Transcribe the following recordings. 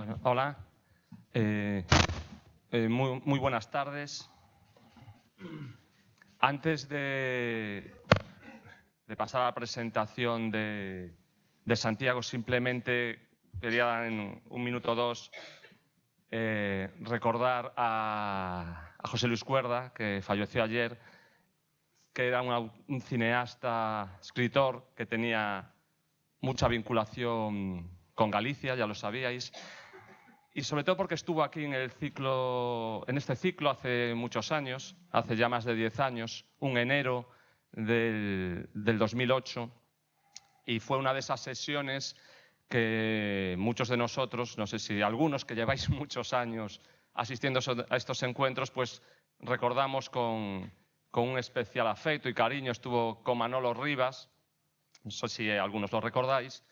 Bueno, hola, muy buenas tardes. Antes de pasar a la presentación de Santiago, simplemente quería en un minuto o dos recordar a José Luis Cuerda, que falleció ayer, que era un cineasta, escritor, que tenía mucha vinculación con Galicia, ya lo sabíais, y sobre todo porque estuvo aquí en este ciclo hace muchos años, hace ya más de 10 años, un enero del 2008, y fue una de esas sesiones que muchos de nosotros, no sé si algunos que lleváis muchos años asistiendo a estos encuentros, pues recordamos con un especial afecto y cariño. Estuvo con Manolo Rivas, no sé si algunos lo recordáis,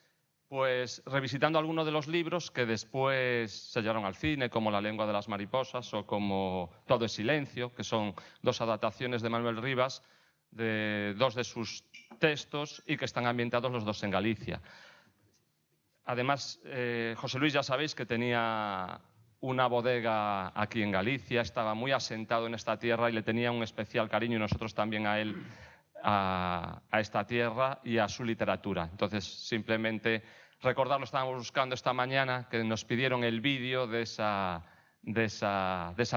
pues revisitando algunos de los libros que después se llevaron al cine, como La lengua de las mariposas o como Todo es silencio, que son dos adaptaciones de Manuel Rivas de dos de sus textos y que están ambientados los dos en Galicia. Además, José Luis, ya sabéis que tenía una bodega aquí en Galicia, estaba muy asentado en esta tierra y le tenía un especial cariño, y nosotros también a él, a esta tierra y a su literatura. Entonces, simplemente recordarlo. Estábamos buscando esta mañana, que nos pidieron el vídeo de esa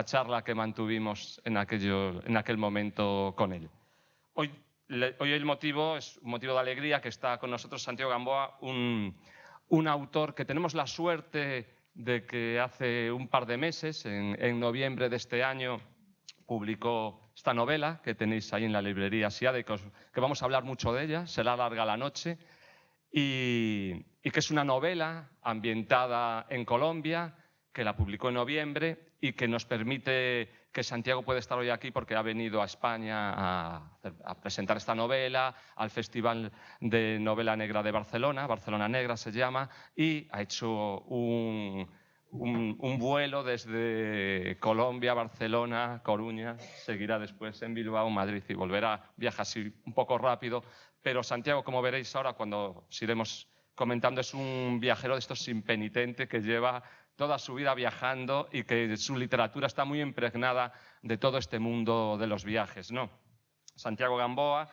charla que mantuvimos en aquel momento con él. Hoy el motivo es un motivo de alegría, que está con nosotros Santiago Gamboa, un autor que tenemos la suerte de que hace un par de meses, en noviembre de este año, publicó esta novela que tenéis ahí en la librería SIADE, que vamos a hablar mucho de ella, Será larga la noche, y que es una novela ambientada en Colombia, que la publicó en noviembre y que nos permite que Santiago pueda estar hoy aquí porque ha venido a España a presentar esta novela al Festival de Novela Negra de Barcelona, Barcelona Negra se llama, y ha hecho un vuelo desde Colombia, Barcelona, Coruña, seguirá después en Bilbao, Madrid y volverá. Viaja así un poco rápido, pero Santiago, como veréis ahora cuando os iremos comentando, es un viajero de estos impenitente que lleva toda su vida viajando y que su literatura está muy impregnada de todo este mundo de los viajes, ¿no? Santiago Gamboa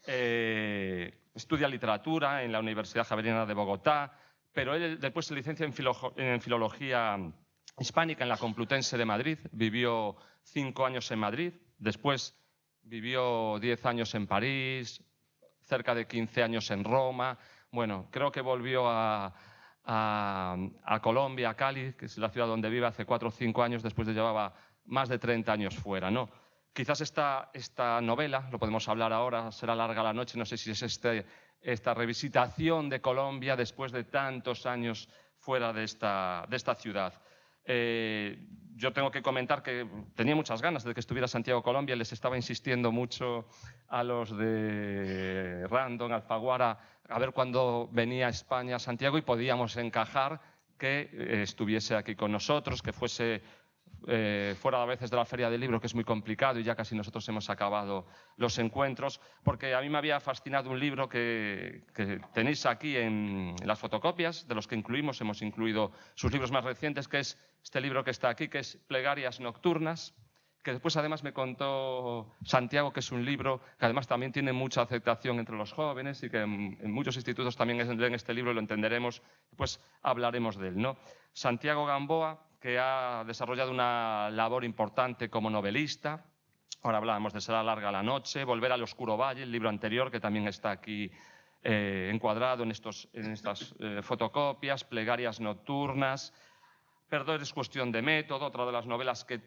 estudia literatura en la Universidad Javeriana de Bogotá, pero él después se licencia en Filología Hispánica en la Complutense de Madrid. Vivió 5 años en Madrid, después vivió 10 años en París, cerca de 15 años en Roma. Bueno, creo que volvió a Colombia, a Cali, que es la ciudad donde vive, hace 4 o 5 años, después de llevaba más de 30 años fuera, ¿no? Quizás esta novela, lo podemos hablar ahora, Será larga la noche, no sé si es esta revisitación de Colombia después de tantos años fuera de esta ciudad. Yo tengo que comentar que tenía muchas ganas de que estuviera Santiago Colombia. Les estaba insistiendo mucho a los de Random, Alfaguara, a ver cuándo venía a España Santiago y podíamos encajar que estuviese aquí con nosotros, que fuese fuera a veces de la Feria del Libro, que es muy complicado, y ya casi nosotros hemos acabado los encuentros, porque a mí me había fascinado un libro que tenéis aquí en las fotocopias, de los que hemos incluido sus libros más recientes, que es este libro que está aquí, que es Plegarias nocturnas, que después además me contó Santiago que es un libro que además también tiene mucha aceptación entre los jóvenes y que en muchos institutos también leen este libro y lo entenderemos, pues hablaremos de él, ¿no? Santiago Gamboa, que ha desarrollado una labor importante como novelista. Ahora hablábamos de Será larga la noche, Volver al oscuro valle, el libro anterior, que también está aquí encuadrado en estas fotocopias, Plegarias nocturnas, Perdón es cuestión de método, otra de las novelas que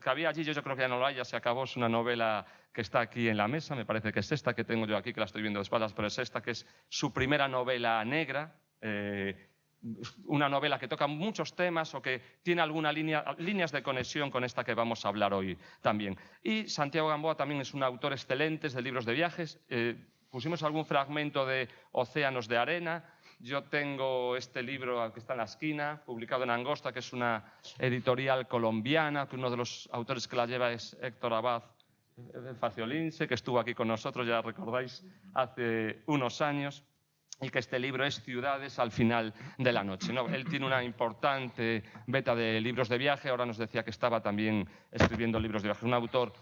había allí, yo creo que ya no lo hay, ya se acabó, es una novela que está aquí en la mesa, me parece que es esta que tengo yo aquí, que la estoy viendo de espaldas, pero es esta, que es su primera novela negra, una novela que toca muchos temas o que tiene algunas líneas de conexión con esta que vamos a hablar hoy también. Y Santiago Gamboa también es un autor excelente de libros de viajes. Pusimos algún fragmento de Océanos de arena. Yo tengo este libro que está en la esquina, publicado en Angosta, que es una editorial colombiana, que uno de los autores que la lleva es Héctor Abad Faciolince, que estuvo aquí con nosotros, ya recordáis, hace unos años. y que este libro es Ciudades al final de la noche, ¿no? Él tiene una importante beta de libros de viaje, ahora nos decía que estaba también escribiendo libros de viaje. Un autor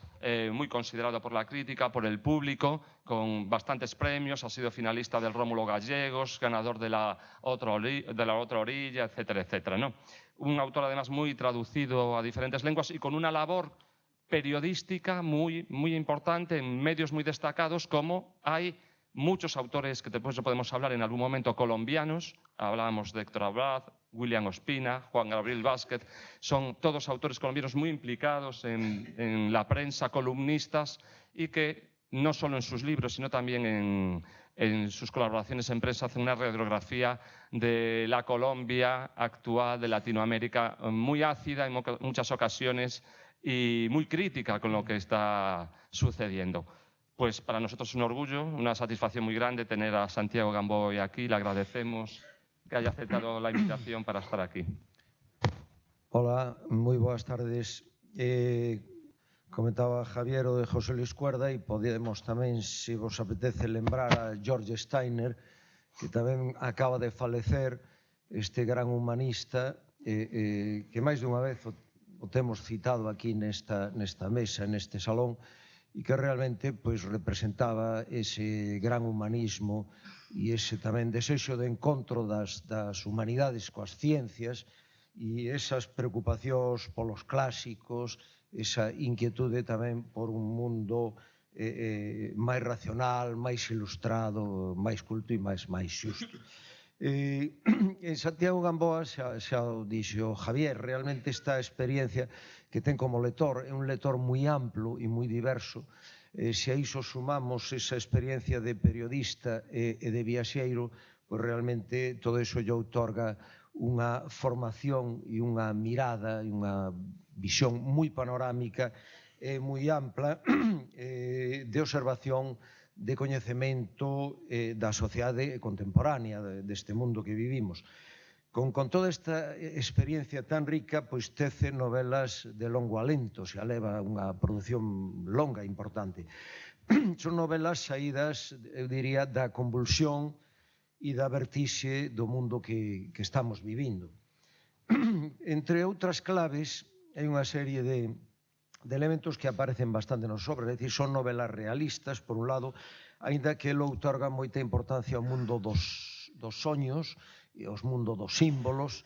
muy considerado por la crítica, por el público, con bastantes premios, ha sido finalista del Rómulo Gallegos, ganador de la otra orilla, etcétera, etcétera, ¿no? Un autor además muy traducido a diferentes lenguas y con una labor periodística muy importante en medios muy destacados, como hay muchos autores que después podemos hablar en algún momento colombianos, hablábamos de Héctor Abad, William Ospina, Juan Gabriel Vázquez, son todos autores colombianos muy implicados en la prensa, columnistas, y que no solo en sus libros, sino también en sus colaboraciones en prensa hacen una radiografía de la Colombia actual, de Latinoamérica, muy ácida en muchas ocasiones y muy crítica con lo que está sucediendo. Pues para nosotros es un orgullo, una satisfacción muy grande tener a Santiago Gamboa hoy aquí. Le agradecemos que haya aceptado la invitación para estar aquí. Hola, moi boas tardes. Comentaba Javier o de José Luis Cuerda e podemos tamén, se vos apetece, lembrar a George Steiner, que tamén acaba de falecer, este gran humanista, que máis dunha vez o temos citado aquí nesta mesa, neste salón, e que realmente representaba ese gran humanismo e ese tamén desexo de encontro das humanidades coas ciencias e esas preocupacións polos clásicos, esa inquietude tamén por un mundo máis racional, máis ilustrado, máis culto e máis xusto. En Santiago Gamboa xa o dixo Javier, realmente esta experiencia que ten como lector é un lector moi amplo e moi diverso. Se a iso sumamos esa experiencia de periodista e de viaxeiro, pois realmente todo iso lle outorga unha formación e unha mirada e unha visión moi panorámica e moi ampla de observación, de coñecemento da sociedade contemporánea deste mundo que vivimos. Con toda esta experiencia tan rica, pois tece novelas de longo alento, xa leva unha produción longa e importante. Son novelas saídas, eu diría, da convulsión e da vertixe do mundo que estamos vivindo. Entre outras claves, hai unha serie de elementos que aparecen bastante nos obras, é dicir, son novelas realistas, por un lado, aínda que ele outorga moita importancia ao mundo dos soños e aos mundo dos símbolos.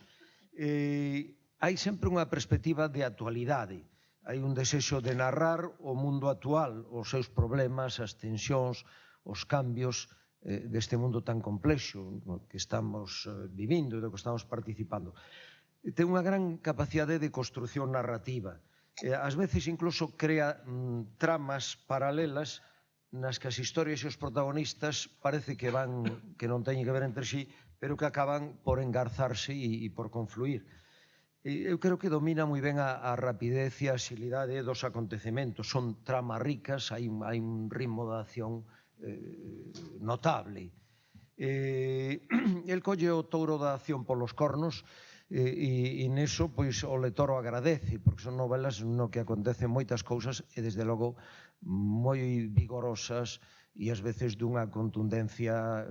Hai sempre unha perspectiva de actualidade, hai un desexo de narrar o mundo actual, os seus problemas, as tensións, os cambios deste mundo tan complexo que estamos vivindo e do que estamos participando. Ten unha gran capacidade de construción narrativa. Ás veces incluso crea tramas paralelas nas que as historias e os protagonistas parece que non teñen que ver entre sí, pero que acaban por engarzarse e por confluir. Eu creo que domina moi ben a rapidez e a axilidade dos acontecementos. Son tramas ricas, hai un ritmo de acción notable. El colle o touro da acción polos cornos e neso o lector o agradece, porque son novelas no que acontecen moitas cousas e desde logo moi vigorosas e ás veces dunha contundencia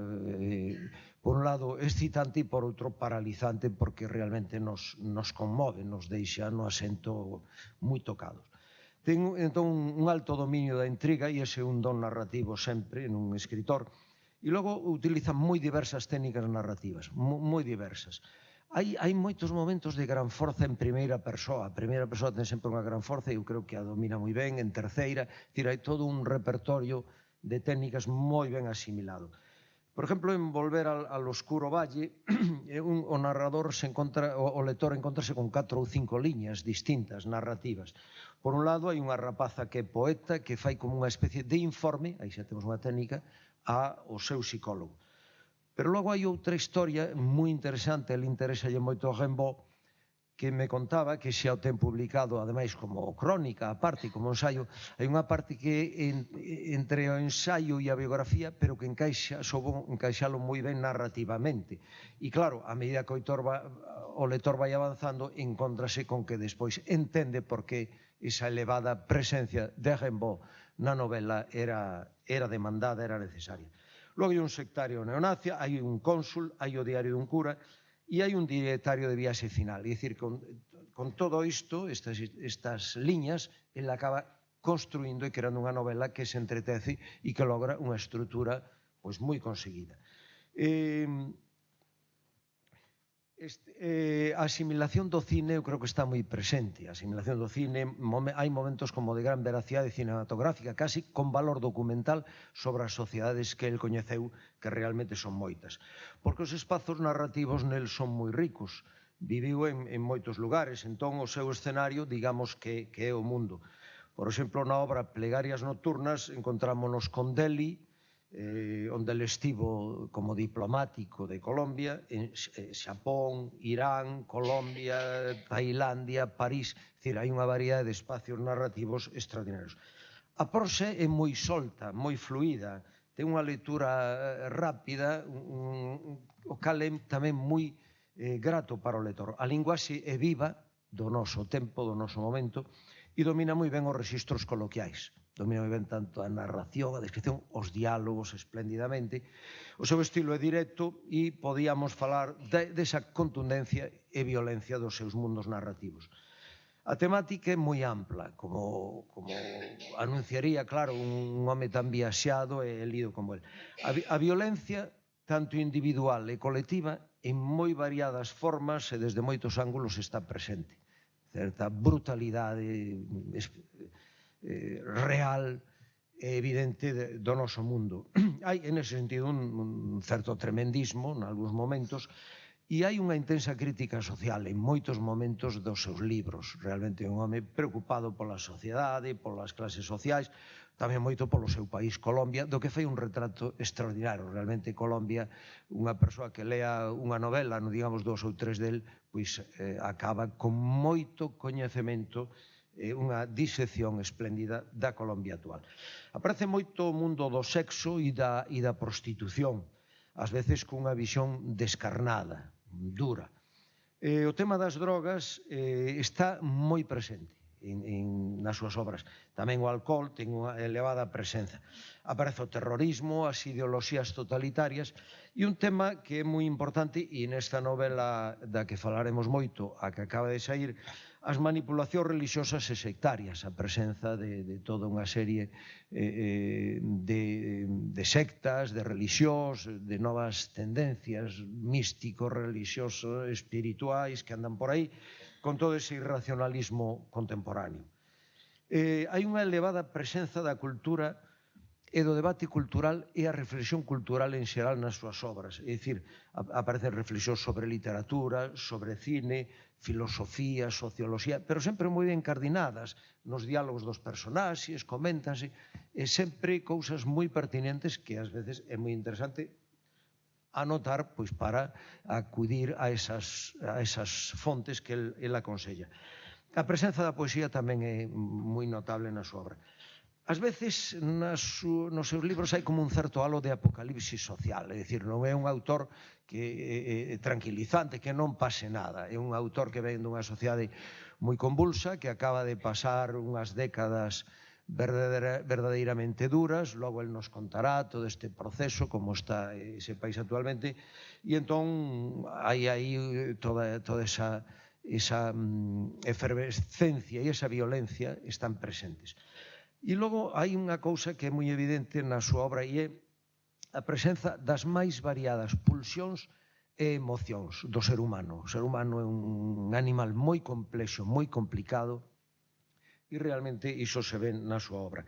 por un lado excitante e por outro paralizante, porque realmente nos conmove, nos deixa no asento moi tocados. Ten entón un alto dominio da intriga e ese é un don narrativo sempre nun escritor. E logo utiliza moi diversas técnicas narrativas, moi diversas. Hai moitos momentos de gran forza en primeira persoa. A primeira persoa ten sempre unha gran forza e eu creo que a domina moi ben. En terceira, hai todo un repertorio de técnicas moi ben asimilado. Por exemplo, en Volver al oscuro valle, o narrador o lector encontrase con 4 ou 5 liñas distintas, narrativas. Por un lado, hai unha rapaza que é poeta, que fai como unha especie de informe, aí xa temos unha técnica, ao seu psicólogo. Pero logo hai outra historia moi interesante, ele interesalle moito a Rimbaud, que me contaba que xa o ten publicado, ademais, como crónica, aparte, como ensaio, hai unha parte que entre o ensaio e a biografía, pero que soubo encaixalo moi ben narrativamente. E claro, a medida que o lector vai avanzando, encontrase con que despois entende por que esa elevada presencia de Rimbaud na novela era demandada, era necesaria. Logo hai un sectario neonazi, hai un cónsul, hai o diario dun cura e hai un directario de viaxe final. É dicir, con todo isto, estas liñas, ele acaba construindo e creando unha novela que se entretece e que logra unha estrutura pois moi conseguida. A asimilación do cine eu creo que está moi presente. A asimilación do cine, hai momentos como de gran veracidade cinematográfica, casi con valor documental sobre as sociedades que el coñeceu, que realmente son moitas. Porque os espazos narrativos nel son moi ricos. Viviu en moitos lugares, entón o seu escenario, digamos que é o mundo. Por exemplo, na obra Plegarias nocturnas encontrámonos con Delhi, onde ele estivo como diplomático de Colombia, en Xapón, Irán, Colombia, Tailandia, París. É dicir, hai unha variedade de espacios narrativos extraordinarios. A prosa é moi solta, moi fluida, ten unha lectura rápida, o cal é tamén moi grato para o lector. A linguaxe é viva do noso tempo, do noso momento, e domina moi ben os rexistros coloquiais. Domina moi ben tanto a narración, a descripción, os diálogos espléndidamente. O seu estilo é directo e podíamos falar desa contundencia e violencia dos seus mundos narrativos. A temática é moi ampla, como anunciaría, claro, un home tan viaxado e lido como el. A violencia, tanto individual e colectiva, en moi variadas formas e desde moitos ángulos está presente. Certa brutalidade real e evidente do noso mundo. Hai, en ese sentido, un certo tremendismo, en algúns momentos, e hai unha intensa crítica social en moitos momentos dos seus libros. Realmente é un home preocupado pola sociedade, polas clases sociais, tamén moito polo seu país, Colombia, do que fai un retrato extraordinario. Realmente Colombia, unha persoa que lea unha novela, digamos, 2 ou 3 del, pois acaba con moito coñecemento, unha disección espléndida da Colombia actual. Aparece moito o mundo do sexo e da prostitución, ás veces cunha visión descarnada, dura. O tema das drogas está moi presente nas súas obras. Tamén o alcohol ten unha elevada presenza. Aparece o terrorismo, as ideoloxías totalitarias e un tema que é moi importante, e nesta novela da que falaremos moito, a que acaba de saír, as manipulacións religiosas e sectarias, a presenza de toda unha serie de sectas, de religións, de novas tendencias místicos, religiosos, espirituais que andan por aí, con todo ese irracionalismo contemporáneo. Hai unha elevada presenza da cultura e do debate cultural e a reflexión cultural en xeral nas súas obras. É dicir, aparecen reflexións sobre literatura, sobre cine, filosofía, socioloxía, pero sempre moi ben encardinadas nos diálogos dos personaxes, coméntanse, e sempre cousas moi pertinentes que ás veces é moi interesante anotar pois para acudir a esas fontes que el aconsella. A presenza da poesía tamén é moi notable na súa obra. Ás veces nos seus libros hai como un certo halo de apocalipsis social, é dicir, non é un autor que é tranquilizante, que non pase nada, é un autor que ven dunha sociedade moi convulsa, que acaba de pasar unhas décadas verdadeiramente duras, logo el nos contará todo este proceso, como está ese país actualmente, e entón hai aí toda esa efervescencia e esa violencia están presentes. E logo hai unha cousa que é moi evidente na súa obra e é a presenza das máis variadas pulsións e emocións do ser humano. O ser humano é un animal moi complexo, moi complicado, e realmente iso se ve na súa obra.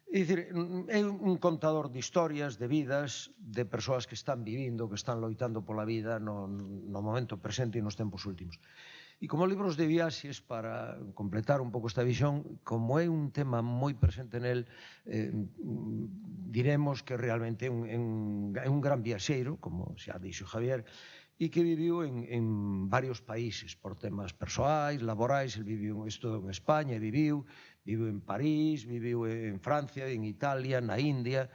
É dicir, é un contador de historias, de vidas, de persoas que están vivindo, que están loitando pola vida no momento presente e nos tempos últimos. E como libros de viaxes, para completar un pouco esta visión, como é un tema moi presente nel, diremos que realmente é un gran viaxeiro, como xa dixo Javier, e que viviu en varios países por temas persoais, laborais. El viviu en España, viviu en París, viviu en Francia, en Italia, na India.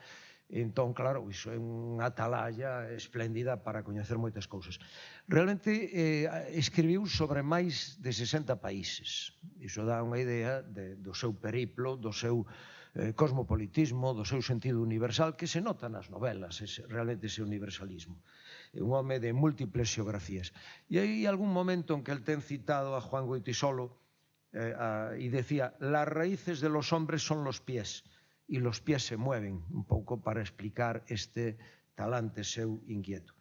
Entón, claro, iso é unha atalaya espléndida para coñecer moitas cousas. Realmente escribiu sobre máis de 60 países. Iso dá unha idea do seu periplo, do seu cosmopolitismo, do seu sentido universal, que se nota nas novelas, realmente ese universalismo. É un home de múltiples xeografías. E hai algún momento en que el ten citado a Juan Goytisolo y decía, las raíces de los hombres son los pies, y los pies se mueven, un pouco para explicar este talante seu inquieto.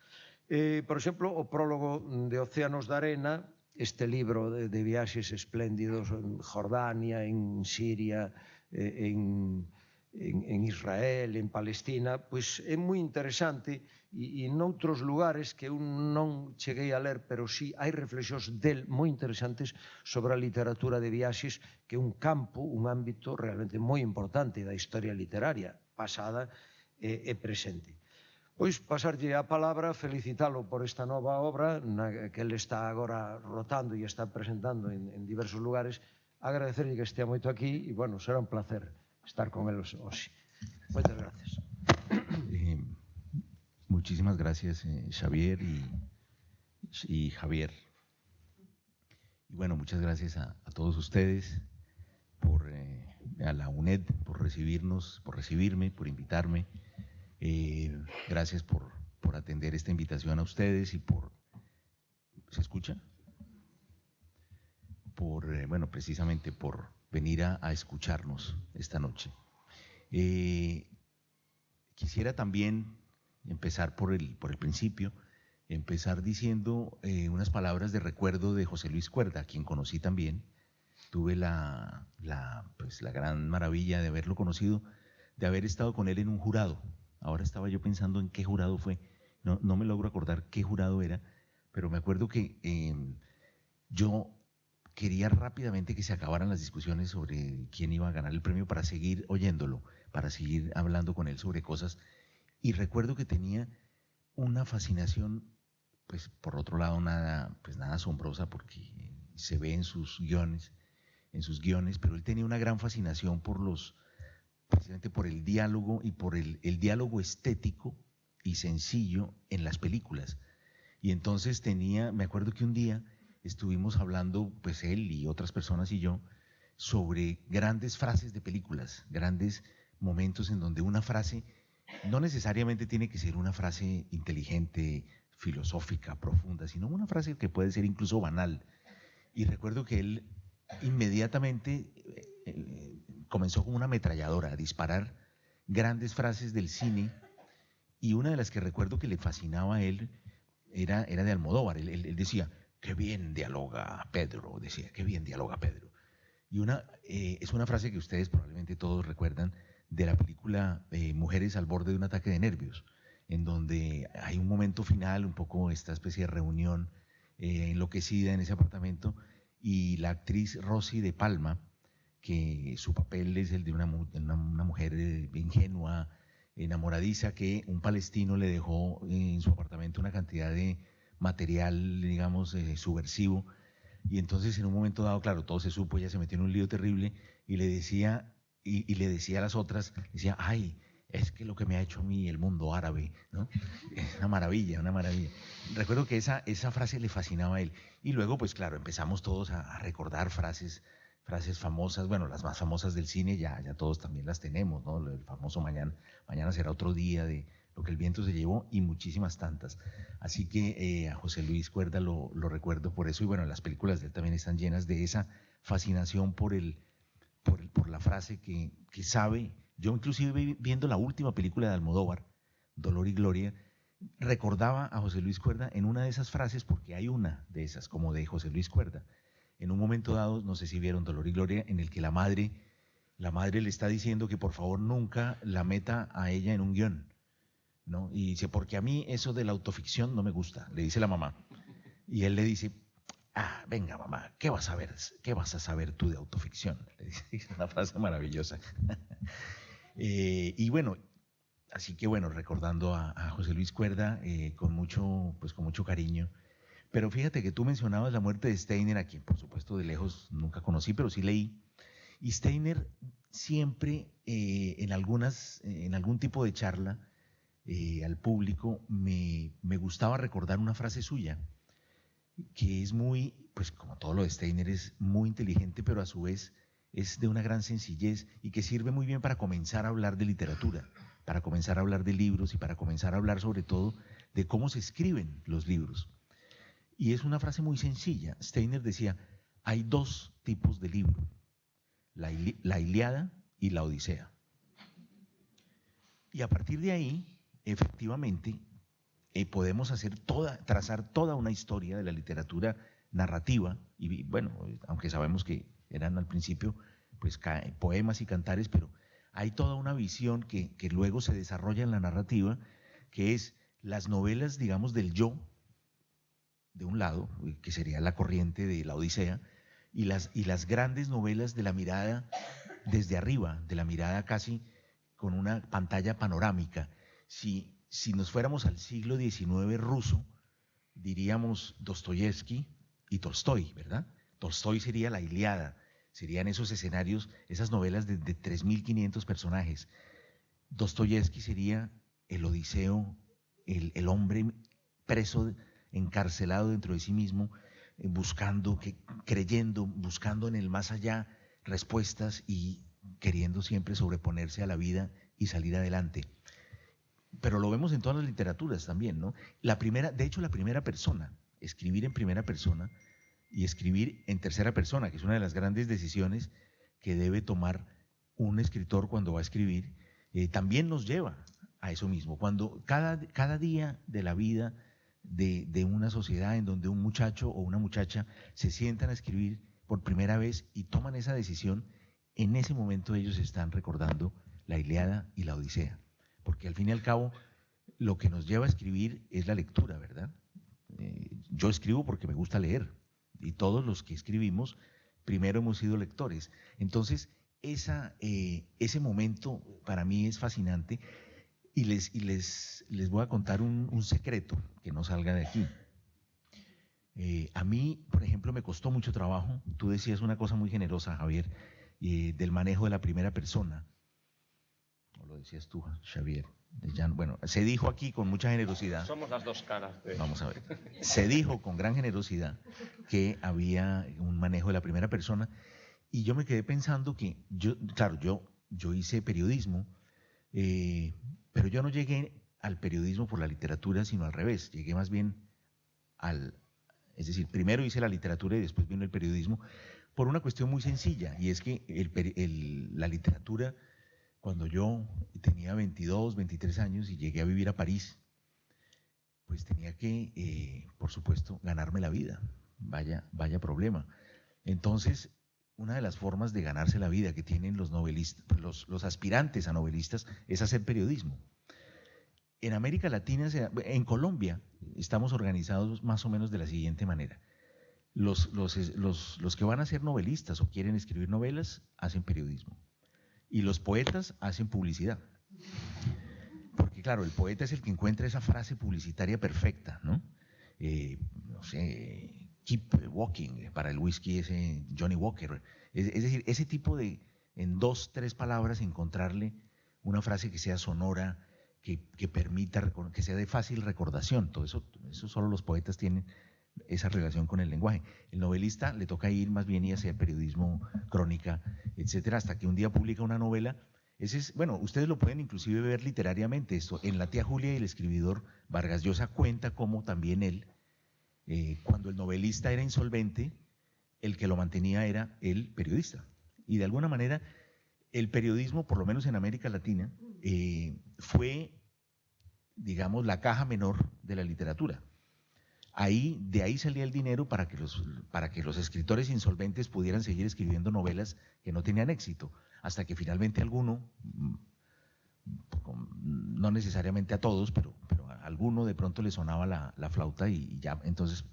Por exemplo, o prólogo de Océanos de Arena, este libro de viaxes espléndidos en Jordania, en Siria, en Israel, en Palestina, pois é moi interesante e noutros lugares que eu non cheguei a ler, pero sí hai reflexións del moi interesantes sobre a literatura de viaxes, que é un campo, un ámbito realmente moi importante da historia literaria, pasada e presente. Pois pasarlle a palabra, felicitalo por esta nova obra na que ele está agora rotando e está presentando en diversos lugares, agradecerlle que estea moito aquí e, bueno, será un placer estar con él hoxe. Moitas gracias. Muchísimas gracias, Xavier y Javier. Y bueno, muchas gracias a todos ustedes, a la UNED, por recibirnos, por recibirme, por invitarme. Gracias por atender esta invitación a ustedes y por... ¿Se escucha? Bueno, precisamente por venir a escucharnos esta noche. Quisiera también empezar por el principio, empezar diciendo unas palabras de recuerdo de José Luis Cuerda, a quien conocí también. Tuve la gran maravilla de haberlo conocido, de haber estado con él en un jurado. Ahora estaba yo pensando en qué jurado fue, no me logro acordar qué jurado era, pero me acuerdo que yo quería rápidamente que se acabaran las discusiones sobre quién iba a ganar el premio para seguir oyéndolo, para seguir hablando con él sobre cosas. Y recuerdo que tenía una fascinación, pues por otro lado nada asombrosa, porque se ve en sus guiones, pero él tenía una gran fascinación precisamente por el diálogo y por el diálogo estético y sencillo en las películas. Y entonces me acuerdo que un día estuvimos hablando, pues él y otras personas y yo, sobre grandes frases de películas, grandes momentos en donde una frase no necesariamente tiene que ser una frase inteligente, filosófica, profunda, sino una frase que puede ser incluso banal. Y recuerdo que él inmediatamente comenzó con una ametralladora a disparar grandes frases del cine, y una de las que recuerdo que le fascinaba a él era de Almodóvar. Él decía, qué bien dialoga Pedro, decía, qué bien dialoga Pedro. Y es una frase que ustedes probablemente todos recuerdan de la película Mujeres al borde de un ataque de nervios, en donde hay un momento final, un poco esta especie de reunión enloquecida en ese apartamento, y la actriz Rosy de Palma, que su papel es el de una mujer ingenua, enamoradiza, que un palestino le dejó en su apartamento una cantidad de material, digamos, subversivo, y entonces en un momento dado, claro, todo se supo, ella se metió en un lío terrible y le decía a las otras, decía, ay, es que lo que me ha hecho a mí el mundo árabe, ¿no? Es una maravilla, una maravilla. Recuerdo que esa frase le fascinaba a él. Y luego, pues claro, empezamos todos a recordar frases famosas, bueno, las más famosas del cine ya todos también las tenemos, ¿no? El famoso mañana será otro día, de Lo que el viento se llevó, y muchísimas tantas. Así que a José Luis Cuerda lo recuerdo por eso, y bueno, las películas de él también están llenas de esa fascinación por la frase que sabe. Yo inclusive viendo la última película de Almodóvar, Dolor y Gloria, recordaba a José Luis Cuerda en una de esas frases, porque hay una de esas, como de José Luis Cuerda, en un momento dado, no sé si vieron Dolor y Gloria, en el que la madre le está diciendo que por favor nunca la meta a ella en un guión, ¿no? Y dice, porque a mí eso de la autoficción no me gusta, le dice la mamá. Y él le dice, venga mamá, ¿qué vas a saber tú de autoficción? Le dice, una frase maravillosa. Y bueno, así que bueno, recordando a José Luis Cuerda con mucho cariño. Pero fíjate que tú mencionabas la muerte de Steiner, a quien por supuesto de lejos nunca conocí, pero sí leí. Y Steiner siempre en algún tipo de charla al público me gustaba recordar una frase suya, que es muy, pues como todo lo de Steiner, es muy inteligente, pero a su vez es de una gran sencillez y que sirve muy bien para comenzar a hablar de literatura, para comenzar a hablar de libros y para comenzar a hablar sobre todo de cómo se escriben los libros. Y es una frase muy sencilla. Steiner decía, hay dos tipos de libro, la Ilíada y la Odisea. Y a partir de ahí, efectivamente, podemos trazar toda una historia de la literatura narrativa, y bueno, aunque sabemos que eran al principio pues poemas y cantares, pero hay toda una visión que luego se desarrolla en la narrativa, que es las novelas, digamos, del yo, de un lado, que sería la corriente de la Odisea, y las grandes novelas de la mirada desde arriba, de la mirada casi con una pantalla panorámica. Si nos fuéramos al siglo XIX ruso, diríamos Dostoyevsky y Tolstoy, ¿verdad? Tolstoy sería la Ilíada, serían esos escenarios, esas novelas de 3.500 personajes. Dostoyevsky sería el Odiseo, el hombre preso, encarcelado dentro de sí mismo, buscando en el más allá respuestas y queriendo siempre sobreponerse a la vida y salir adelante. Pero lo vemos en todas las literaturas también, ¿no? De hecho, la primera persona, escribir en primera persona y escribir en tercera persona, que es una de las grandes decisiones que debe tomar un escritor cuando va a escribir, también nos lleva a eso mismo. Cuando cada día de la vida de una sociedad en donde un muchacho o una muchacha se sientan a escribir por primera vez y toman esa decisión, en ese momento ellos están recordando la Ilíada y la Odisea. Porque al fin y al cabo, lo que nos lleva a escribir es la lectura, ¿verdad? Yo escribo porque me gusta leer, y todos los que escribimos, primero hemos sido lectores. Entonces, ese momento para mí es fascinante, y les voy a contar un secreto que no salga de aquí. A mí, por ejemplo, me costó mucho trabajo, tú decías una cosa muy generosa, Javier, del manejo de la primera persona. ¿No lo decías tú, Xavier? Bueno, se dijo aquí con mucha generosidad. Somos las dos caras. Vamos a ver. Se dijo con gran generosidad que había un manejo de la primera persona, y yo me quedé pensando que yo hice periodismo, pero yo no llegué al periodismo por la literatura, sino al revés. Llegué más bien es decir, primero hice la literatura y después vino el periodismo, por una cuestión muy sencilla, y es que la literatura, cuando yo tenía 22, 23 años y llegué a vivir a París, pues tenía que, por supuesto, ganarme la vida. Vaya problema. Entonces, una de las formas de ganarse la vida que tienen los novelistas, los aspirantes a novelistas, es hacer periodismo. En América Latina, en Colombia, estamos organizados más o menos de la siguiente manera. Los que van a ser novelistas o quieren escribir novelas, hacen periodismo. Y los poetas hacen publicidad. Porque claro, el poeta es el que encuentra esa frase publicitaria perfecta, ¿no? No sé, keep walking, para el whisky ese Johnny Walker. Es decir, ese tipo de, en 2, 3 palabras, encontrarle una frase que sea sonora, que permita, que sea de fácil recordación. Todo eso solo los poetas tienen esa relación con el lenguaje. El novelista le toca ir más bien y hacer periodismo, crónica, etcétera, hasta que un día publica una novela. Bueno, ustedes lo pueden inclusive ver literariamente esto. En La tía Julia y el escribidor, Vargas Llosa cuenta cómo también él, cuando el novelista era insolvente, el que lo mantenía era el periodista. Y de alguna manera, el periodismo, por lo menos en América Latina, fue, digamos, la caja menor de la literatura. De ahí salía el dinero para que los escritores insolventes pudieran seguir escribiendo novelas que no tenían éxito, hasta que finalmente alguno, no necesariamente a todos, pero a alguno de pronto le sonaba la flauta, y ya entonces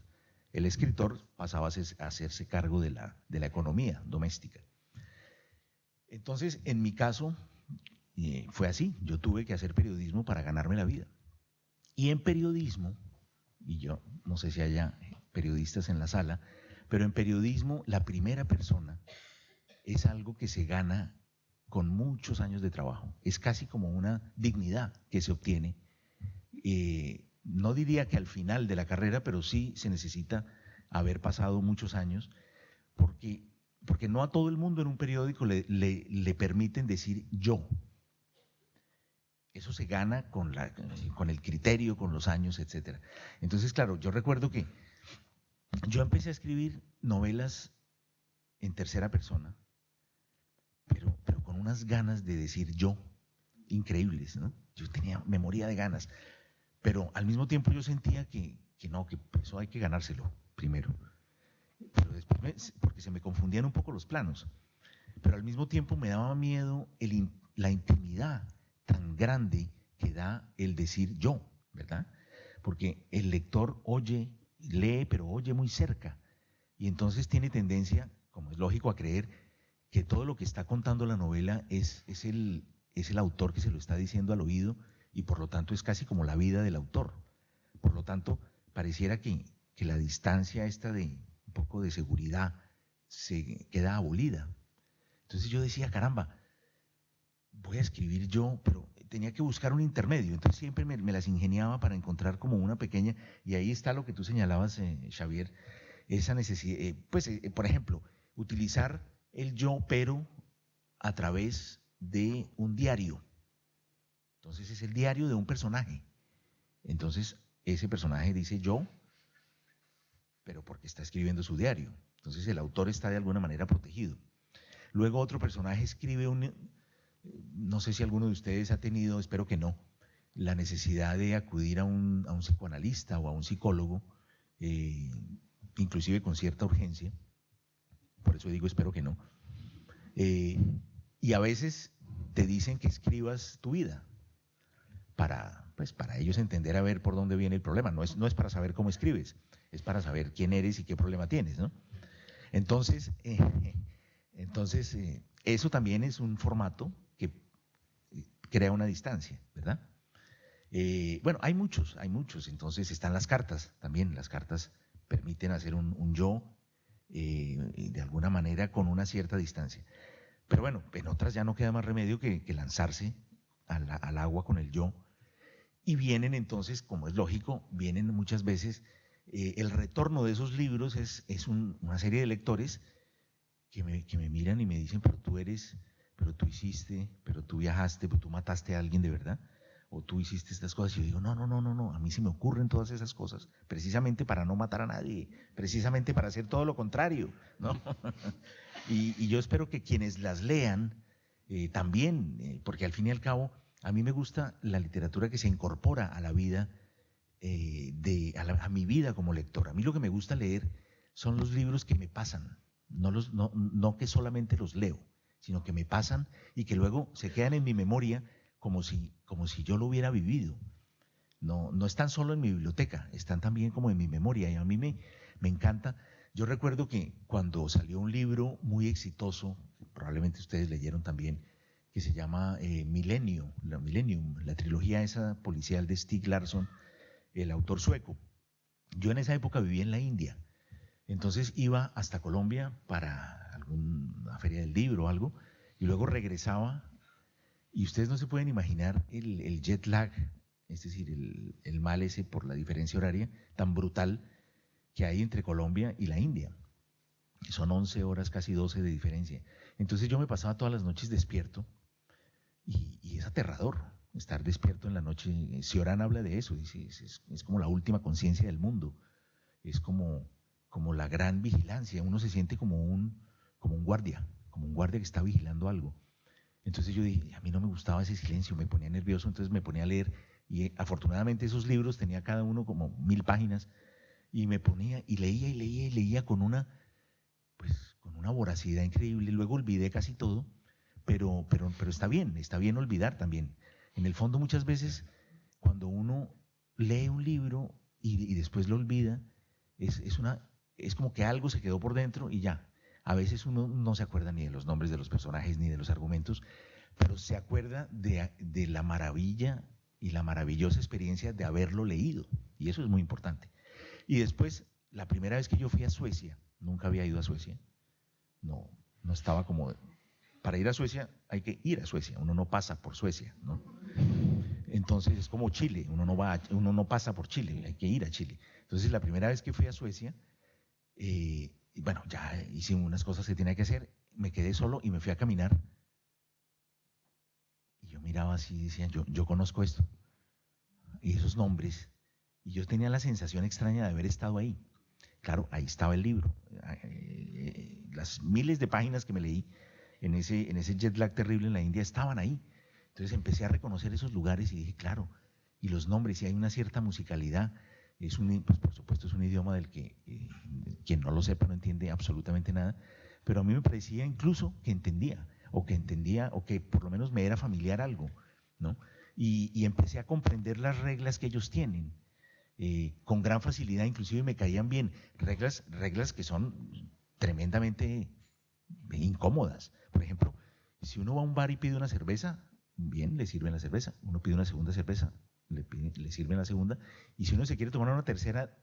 el escritor pasaba a hacerse cargo de la economía doméstica. Entonces, en mi caso, fue así. Yo tuve que hacer periodismo para ganarme la vida. Y en periodismo, y yo no sé si haya periodistas en la sala, pero en periodismo la primera persona es algo que se gana con muchos años de trabajo. Es casi como una dignidad que se obtiene. No diría que al final de la carrera, pero sí se necesita haber pasado muchos años, porque porque no a todo el mundo en un periódico le permiten decir yo. Eso se gana con el criterio, con los años, etc. Entonces, claro, yo recuerdo que yo empecé a escribir novelas en tercera persona, pero con unas ganas de decir yo increíbles, ¿no? Me moría de ganas, pero al mismo tiempo yo sentía que no, que eso hay que ganárselo primero. Pero después, porque se me confundían un poco los planos, pero al mismo tiempo me daba miedo la intimidad tan grande que da el decir yo, ¿verdad? Porque el lector lee, pero oye muy cerca, y entonces tiene tendencia, como es lógico, a creer que todo lo que está contando la novela es el autor que se lo está diciendo al oído, y por lo tanto es casi como la vida del autor. Por lo tanto, pareciera que la distancia esta de un poco de seguridad se queda abolida. Entonces yo decía, caramba, voy a escribir yo, pero tenía que buscar un intermedio. Entonces siempre me las ingeniaba para encontrar como una pequeña, y ahí está lo que tú señalabas, Xavier, esa necesidad, por ejemplo, utilizar el yo, pero a través de un diario. Entonces es el diario de un personaje. Entonces ese personaje dice yo, pero porque está escribiendo su diario. Entonces el autor está de alguna manera protegido. Luego otro personaje escribe no sé si alguno de ustedes ha tenido, espero que no, la necesidad de acudir a un psicoanalista o a un psicólogo, inclusive con cierta urgencia. Por eso digo espero que no. Y a veces te dicen que escribas tu vida para ellos entender a ver por dónde viene el problema. No es para saber cómo escribes, es para saber quién eres y qué problema tienes, ¿no? Entonces eso también es un formato que crea una distancia, ¿verdad? Bueno, hay muchos. Entonces están las cartas también. Las cartas permiten hacer un yo de alguna manera con una cierta distancia. Pero bueno, en otras ya no queda más remedio que lanzarse al agua con el yo. Y vienen entonces, como es lógico, vienen muchas veces, el retorno de esos libros es una serie de lectores que me miran y me dicen, pero tú hiciste, pero tú viajaste, pero tú mataste a alguien de verdad, o tú hiciste estas cosas. Y yo digo, no, a mí se me ocurren todas esas cosas, precisamente para no matar a nadie, precisamente para hacer todo lo contrario, ¿no? y yo espero que quienes las lean también, porque al fin y al cabo, a mí me gusta la literatura que se incorpora a la vida, a mi vida como lector. A mí lo que me gusta leer son los libros que me pasan, no que solamente los leo, sino que me pasan y que luego se quedan en mi memoria como si yo lo hubiera vivido. No están solo en mi biblioteca, están también como en mi memoria, y a mí me encanta. Yo recuerdo que cuando salió un libro muy exitoso, probablemente ustedes leyeron también, que se llama Millennium, la trilogía esa policial de Stieg Larsson, el autor sueco. Yo en esa época vivía en la India, entonces iba hasta Colombia para alguna feria del libro o algo, y luego regresaba, y ustedes no se pueden imaginar el jet lag, es decir, el mal ese por la diferencia horaria tan brutal que hay entre Colombia y la India. Son 11 horas, casi 12 de diferencia. Entonces yo me pasaba todas las noches despierto, y es aterrador estar despierto en la noche. Cioran habla de eso, dice, es como la última conciencia del mundo, es como la gran vigilancia, uno se siente como un guardia que está vigilando algo. Entonces yo dije, a mí no me gustaba ese silencio, me ponía nervioso, entonces me ponía a leer, y afortunadamente esos libros tenía cada uno como 1000 páginas, y me ponía y leía con una voracidad increíble. Luego olvidé casi todo, pero está bien olvidar también. En el fondo muchas veces cuando uno lee un libro y después lo olvida, es como que algo se quedó por dentro y ya. A veces uno no se acuerda ni de los nombres de los personajes ni de los argumentos, pero se acuerda de la maravilla y la maravillosa experiencia de haberlo leído, y eso es muy importante. Y después, la primera vez que yo fui a Suecia, nunca había ido a Suecia, no estaba como... Para ir a Suecia hay que ir a Suecia, uno no pasa por Suecia, ¿no? Entonces es como Chile, uno no pasa por Chile, hay que ir a Chile. Entonces la primera vez que fui a Suecia, bueno, ya hice unas cosas que tenía que hacer, me quedé solo y me fui a caminar. Y yo miraba así y decía, yo conozco esto, y esos nombres, y yo tenía la sensación extraña de haber estado ahí. Claro, ahí estaba el libro, las miles de páginas que me leí en ese jet lag terrible en la India estaban ahí. Entonces empecé a reconocer esos lugares y dije, claro, y los nombres, y hay una cierta musicalidad. Pues por supuesto es un idioma del que quien no lo sepa no entiende absolutamente nada, pero a mí me parecía incluso que entendía, o que por lo menos me era familiar algo, ¿no? Y empecé a comprender las reglas que ellos tienen, con gran facilidad, inclusive me caían bien, reglas que son tremendamente incómodas. Por ejemplo, si uno va a un bar y pide una cerveza, bien, le sirven la cerveza. Uno pide una segunda cerveza, le sirven la segunda. Y si uno se quiere tomar una tercera,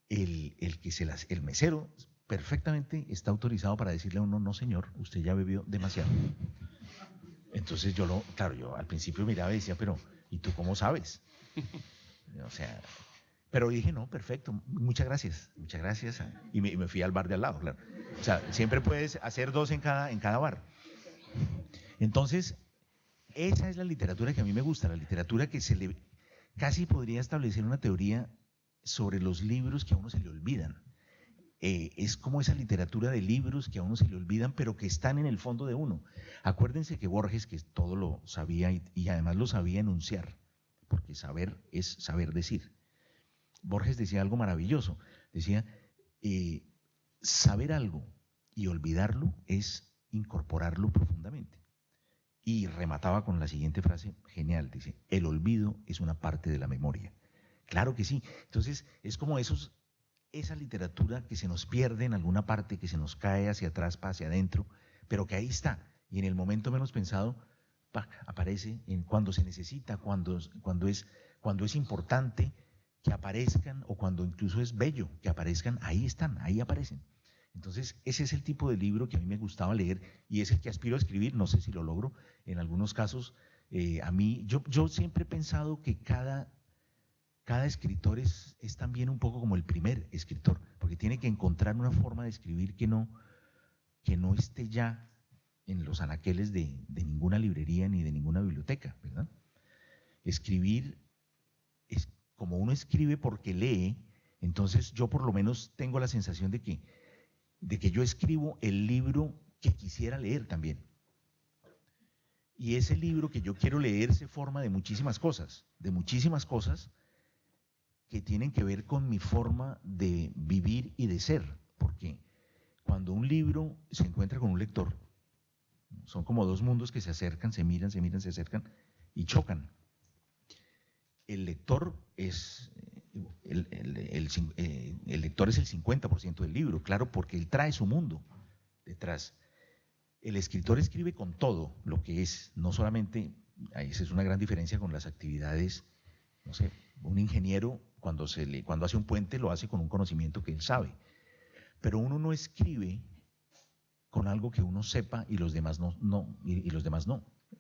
el mesero perfectamente está autorizado para decirle a uno, no señor, usted ya bebió demasiado. Entonces yo al principio miraba y decía, pero ¿y tú cómo sabes? O sea, pero dije, no, perfecto, muchas gracias. Y me fui al bar de al lado, claro. O sea, siempre puedes hacer dos en cada bar. Entonces, esa es la literatura que a mí me gusta, la literatura que casi podría establecer una teoría sobre los libros que a uno se le olvidan. Es como esa literatura de libros que a uno se le olvidan, pero que están en el fondo de uno. Acuérdense que Borges, que todo lo sabía y además lo sabía enunciar, porque saber es saber decir. Borges decía algo maravilloso, decía, saber algo y olvidarlo es incorporarlo profundamente. Y remataba con la siguiente frase genial, dice, el olvido es una parte de la memoria. Claro que sí. Entonces es como esa literatura que se nos pierde en alguna parte, que se nos cae hacia atrás, hacia adentro, pero que ahí está, y en el momento menos pensado, aparece cuando se necesita, cuando es importante que aparezcan, o cuando incluso es bello que aparezcan, ahí están, ahí aparecen. Entonces, ese es el tipo de libro que a mí me gustaba leer y es el que aspiro a escribir. No sé si lo logro. En algunos casos, yo siempre he pensado que cada escritor es también un poco como el primer escritor, porque tiene que encontrar una forma de escribir que no esté ya en los anaqueles de ninguna librería ni de ninguna biblioteca, ¿verdad? Escribir es como uno escribe porque lee. Entonces yo por lo menos tengo la sensación de que yo escribo el libro que quisiera leer también. Y ese libro que yo quiero leer se forma de muchísimas cosas que tienen que ver con mi forma de vivir y de ser. Porque cuando un libro se encuentra con un lector, son como dos mundos que se acercan, se miran, se acercan y chocan. El lector es el lector es el 50% del libro, claro, porque él trae su mundo detrás. El escritor escribe con todo lo que es, no solamente, esa es una gran diferencia con las actividades, no sé, un ingeniero cuando hace un puente lo hace con un conocimiento que él sabe, pero uno no escribe con algo que uno sepa y los demás no.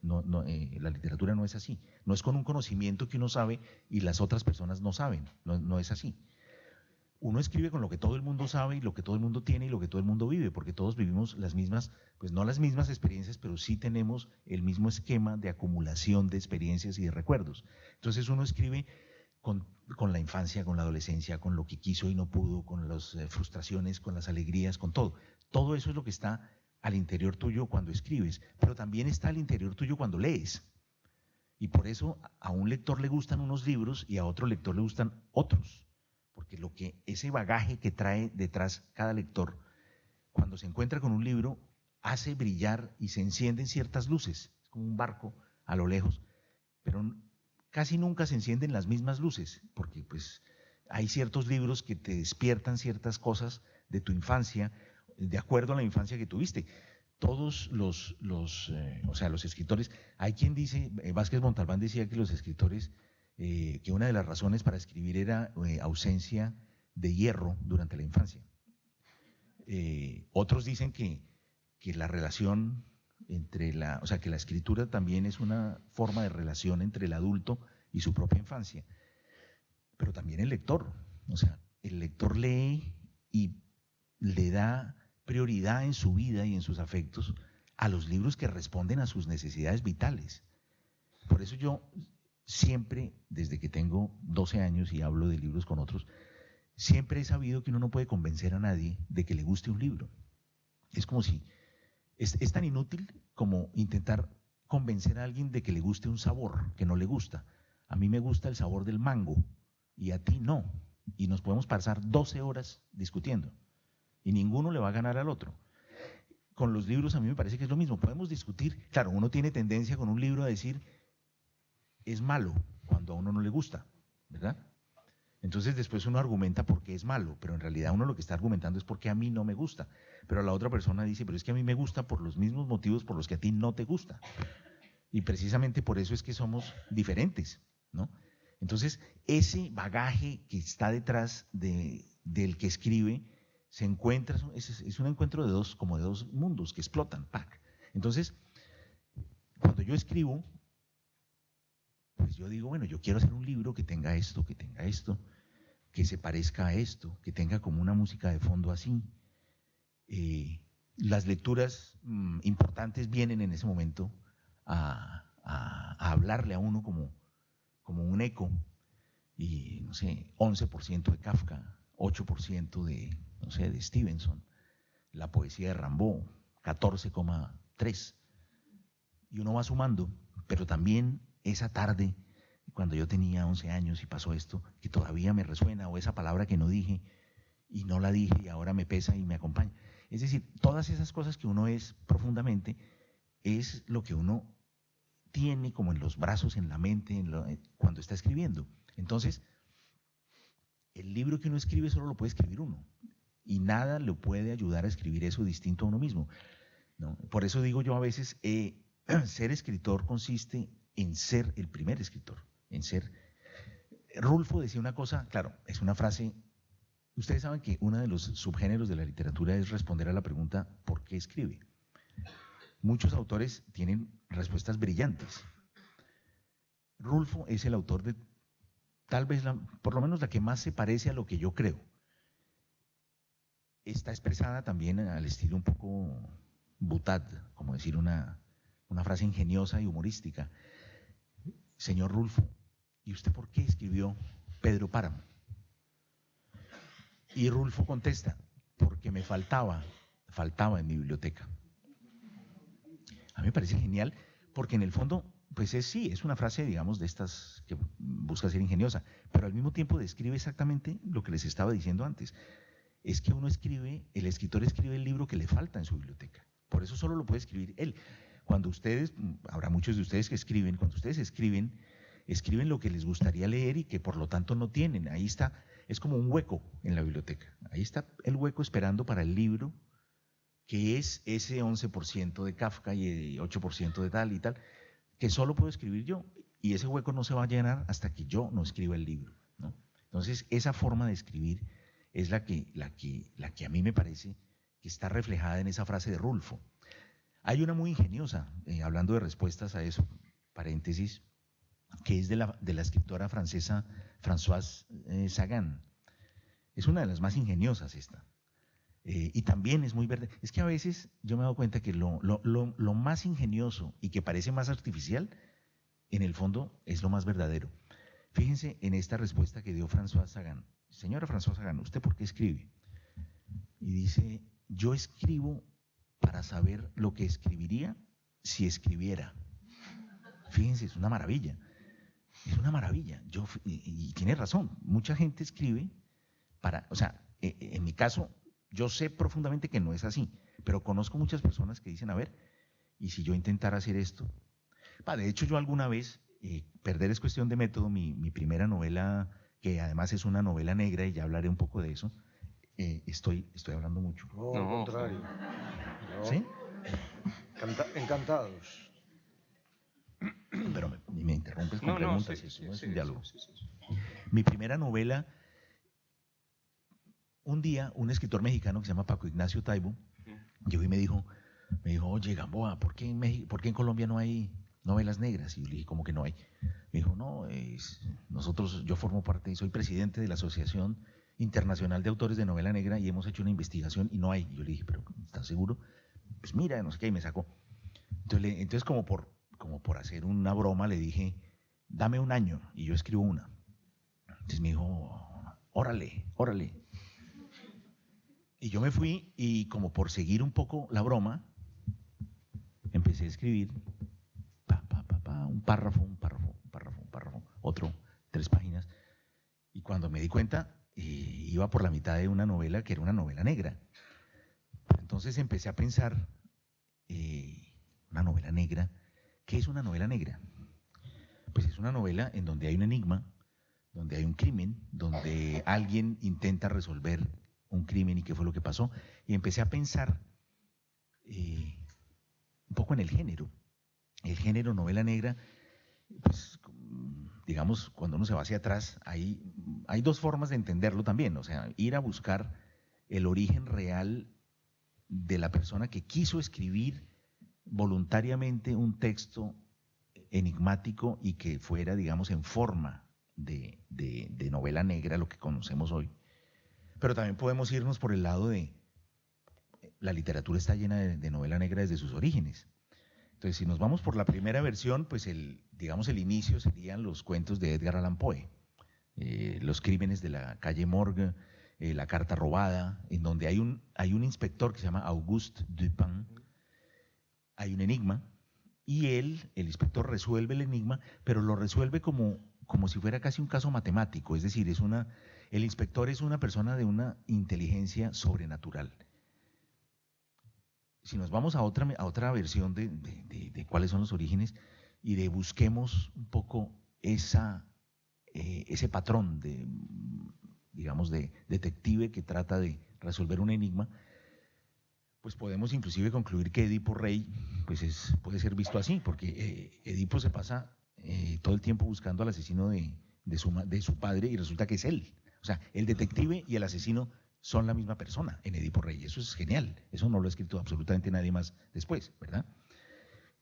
La literatura no es así, no es con un conocimiento que uno sabe y las otras personas no saben, no es así. Uno escribe con lo que todo el mundo sabe y lo que todo el mundo tiene y lo que todo el mundo vive, porque todos vivimos las mismas, pues no las mismas experiencias, pero sí tenemos el mismo esquema de acumulación de experiencias y de recuerdos. Entonces uno escribe con la infancia, con la adolescencia, con lo que quiso y no pudo, con las frustraciones, con las alegrías, con todo. Todo eso es lo que está al interior tuyo cuando escribes, pero también está al interior tuyo cuando lees. Y por eso a un lector le gustan unos libros y a otro lector le gustan otros, porque ese bagaje que trae detrás cada lector, cuando se encuentra con un libro, hace brillar y se encienden ciertas luces, es como un barco a lo lejos, pero casi nunca se encienden las mismas luces, porque pues hay ciertos libros que te despiertan ciertas cosas de tu infancia, de acuerdo a la infancia que tuviste. Todos los escritores, hay quien dice, Vázquez Montalbán decía que los escritores, que una de las razones para escribir era ausencia de hierro durante la infancia. Otros dicen que la relación que la escritura también es una forma de relación entre el adulto y su propia infancia. Pero también el lector lee y le da prioridad en su vida y en sus afectos a los libros que responden a sus necesidades vitales. Por eso yo siempre, desde que tengo 12 años y hablo de libros con otros, siempre he sabido que uno no puede convencer a nadie de que le guste un libro. Es como si, es tan inútil como intentar convencer a alguien de que le guste un sabor que no le gusta. A mí me gusta el sabor del mango y a ti no. Y nos podemos pasar 12 horas discutiendo y ninguno le va a ganar al otro. Con los libros a mí me parece que es lo mismo. Podemos discutir, claro, uno tiene tendencia con un libro a decir es malo cuando a uno no le gusta, ¿verdad? Entonces después uno argumenta por qué es malo, pero en realidad uno lo que está argumentando es porque a mí no me gusta. Pero la otra persona dice, pero es que a mí me gusta por los mismos motivos por los que a ti no te gusta. Y precisamente por eso es que somos diferentes, ¿no? Entonces ese bagaje que está detrás del que escribe se encuentra, es un encuentro de dos mundos que explotan. ¡Pac! Entonces, cuando yo escribo, pues yo digo, bueno, yo quiero hacer un libro que tenga esto, que se parezca a esto, que tenga como una música de fondo así. Las lecturas importantes vienen en ese momento a hablarle a uno como un eco, y no sé, 11% de Kafka, 8% de Stevenson, la poesía de Rimbaud, 14,3%. Y uno va sumando, pero también esa tarde, cuando yo tenía 11 años y pasó esto, que todavía me resuena, o esa palabra que no dije y no la dije y ahora me pesa y me acompaña. Es decir, todas esas cosas que uno es profundamente, es lo que uno tiene como en los brazos, en la mente, cuando está escribiendo. Entonces, el libro que uno escribe solo lo puede escribir uno, y nada le puede ayudar a escribir eso distinto a uno mismo, ¿no? Por eso digo yo a veces, ser escritor consiste en ser el primer escritor, en ser. Rulfo decía una cosa, claro, es una frase, ustedes saben que uno de los subgéneros de la literatura es responder a la pregunta ¿por qué escribe? Muchos autores tienen respuestas brillantes. Rulfo es el autor de tal vez, por lo menos la que más se parece a lo que yo creo. Está expresada también al estilo un poco butad, como decir una frase ingeniosa y humorística. Señor Rulfo, ¿y usted por qué escribió Pedro Páramo? Y Rulfo contesta, porque me faltaba en mi biblioteca. A mí me parece genial, porque en el fondo, pues es una frase, digamos, de estas que busca ser ingeniosa, pero al mismo tiempo describe exactamente lo que les estaba diciendo antes. Es que el escritor escribe el libro que le falta en su biblioteca. Por eso solo lo puede escribir él. Cuando ustedes, habrá muchos de ustedes que escriben, cuando ustedes escriben lo que les gustaría leer y que por lo tanto no tienen. Ahí está, es como un hueco en la biblioteca. Ahí está el hueco esperando para el libro, que es ese 11% de Kafka y 8% de tal y tal, que solo puedo escribir yo. Y ese hueco no se va a llenar hasta que yo no escriba el libro, ¿no? Entonces, esa forma de escribir es la que a mí me parece que está reflejada en esa frase de Rulfo. Hay una muy ingeniosa, hablando de respuestas a eso, paréntesis, que es de la escritora francesa Françoise Sagan. Es una de las más ingeniosas esta. Y también es muy verde. Es que a veces yo me he dado cuenta que lo más ingenioso y que parece más artificial, en el fondo es lo más verdadero. Fíjense en esta respuesta que dio Françoise Sagan. Señora Françoise Sagan, ¿usted por qué escribe? Y dice, yo escribo para saber lo que escribiría si escribiera. Fíjense, es una maravilla. Es una maravilla. Y tiene razón, mucha gente escribe en mi caso, yo sé profundamente que no es así, pero conozco muchas personas que dicen, a ver, ¿y si yo intentara hacer esto? De hecho, yo alguna vez, Perder es cuestión de método, mi primera novela, que además es una novela negra, y ya hablaré un poco de eso, estoy hablando mucho. No, al contrario. No. ¿Sí? Encantados. Pero me interrumpes con preguntas, sí, eso no es sí, un diálogo. Sí. Mi primera novela, un día un escritor mexicano que se llama Paco Ignacio Taibo llegó y me dijo, oye, Gamboa, ¿por qué en Colombia no hay novelas negras? Y yo le dije, ¿cómo que no hay? Me dijo, no, yo formo parte, soy presidente de la Asociación internacional de autores de novela negra y hemos hecho una investigación y no hay. Y yo le dije, ¿pero estás seguro? Pues mira, no sé qué, y me sacó. Entonces como por hacer una broma, le dije, dame un año y yo escribo una. Entonces me dijo, órale, órale. Y yo me fui y como por seguir un poco la broma, empecé a escribir un párrafo, otro, 3 páginas. Y cuando me di cuenta, iba por la mitad de una novela que era una novela negra. Entonces empecé a pensar, una novela negra, ¿qué es una novela negra? Pues es una novela en donde hay un enigma, donde hay un crimen, donde alguien intenta resolver un crimen y qué fue lo que pasó. Y empecé a pensar un poco en el género. El género novela negra, pues digamos, cuando uno se va hacia atrás, hay 2 formas de entenderlo también. O sea, ir a buscar el origen real de la persona que quiso escribir voluntariamente un texto enigmático y que fuera, digamos, en forma de novela negra, lo que conocemos hoy. Pero también podemos irnos por el lado de la literatura está llena de novela negra desde sus orígenes. Entonces, si nos vamos por la primera versión, pues el inicio serían los cuentos de Edgar Allan Poe, los crímenes de la calle Morgue, la carta robada, en donde hay un inspector que se llama Auguste Dupin, hay un enigma, y el inspector resuelve el enigma, pero lo resuelve como si fuera casi un caso matemático, es decir, el inspector es una persona de una inteligencia sobrenatural. Si nos vamos a otra versión de cuáles son los orígenes y busquemos un poco ese patrón de detective que trata de resolver un enigma, pues podemos inclusive concluir que Edipo Rey pues puede ser visto así, porque Edipo se pasa todo el tiempo buscando al asesino de su padre y resulta que es él. O sea, el detective y el asesino son la misma persona en Edipo Rey. Eso es genial. Eso no lo ha escrito absolutamente nadie más después, ¿verdad?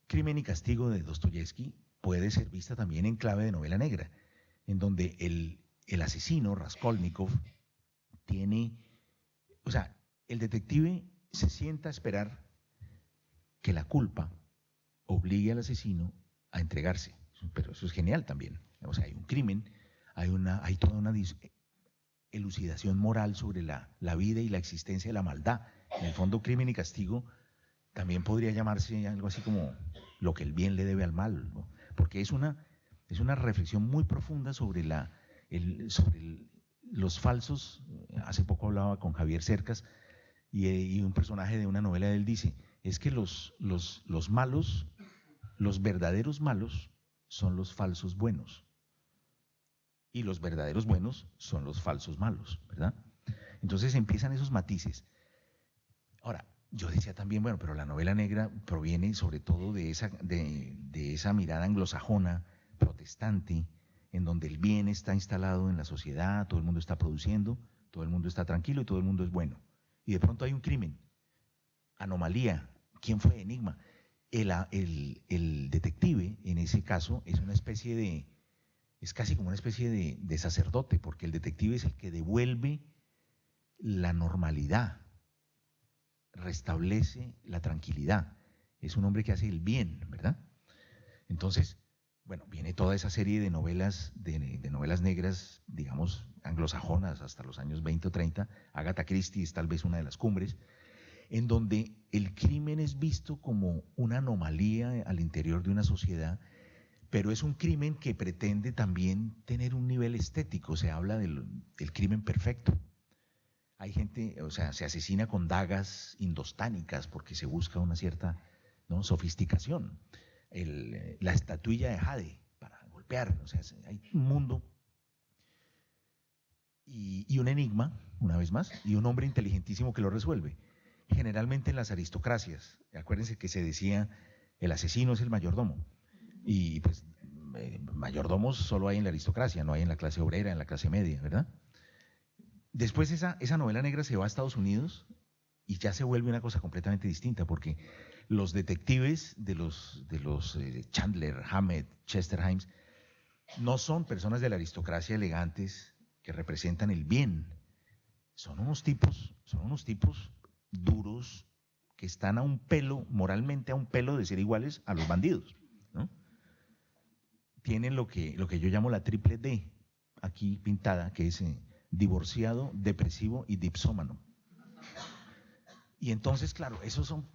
Crimen y castigo de Dostoyevsky puede ser vista también en clave de novela negra, en donde el asesino, Raskolnikov, el detective se sienta a esperar que la culpa obligue al asesino a entregarse. Pero eso es genial también. O sea, hay un crimen, hay toda una elucidación moral sobre la vida y la existencia de la maldad. En el fondo, crimen y castigo también podría llamarse algo así como lo que el bien le debe al mal, ¿no? Porque es una reflexión muy profunda sobre los falsos. Hace poco hablaba con Javier Cercas y un personaje de una novela de él dice, es que los malos, los verdaderos malos son los falsos buenos. Y los verdaderos buenos son los falsos malos, ¿verdad? Entonces empiezan esos matices. Ahora, yo decía también, bueno, pero la novela negra proviene sobre todo de esa mirada anglosajona, protestante, en donde el bien está instalado en la sociedad, todo el mundo está produciendo, todo el mundo está tranquilo y todo el mundo es bueno. Y de pronto hay un crimen, anomalía, ¿quién fue? Enigma. El detective, en ese caso, es casi como una especie de sacerdote, porque el detective es el que devuelve la normalidad, restablece la tranquilidad. Es un hombre que hace el bien, ¿verdad? Entonces, bueno, viene toda esa serie de novelas, de novelas negras, digamos, anglosajonas hasta los años 20 o 30. Agatha Christie es tal vez una de las cumbres, en donde el crimen es visto como una anomalía al interior de una sociedad, pero es un crimen que pretende también tener un nivel estético. Se habla del crimen perfecto. Hay gente, o sea, se asesina con dagas indostánicas porque se busca una cierta, ¿no?, sofisticación. La estatuilla de jade para golpear, o sea, hay un mundo y un enigma, una vez más, y un hombre inteligentísimo que lo resuelve. Generalmente en las aristocracias, acuérdense que se decía, el asesino es el mayordomo. Y pues mayordomos solo hay en la aristocracia, no hay en la clase obrera, en la clase media, ¿verdad? Después esa novela negra se va a Estados Unidos y ya se vuelve una cosa completamente distinta, porque los detectives de los Chandler, Hammett, Chester Himes, no son personas de la aristocracia elegantes que representan el bien. son unos tipos duros que están a un pelo, moralmente a un pelo de ser iguales a los bandidos, ¿no? Tienen lo que yo llamo la triple D, aquí pintada, que es divorciado, depresivo y dipsómano. Y entonces, claro, esos son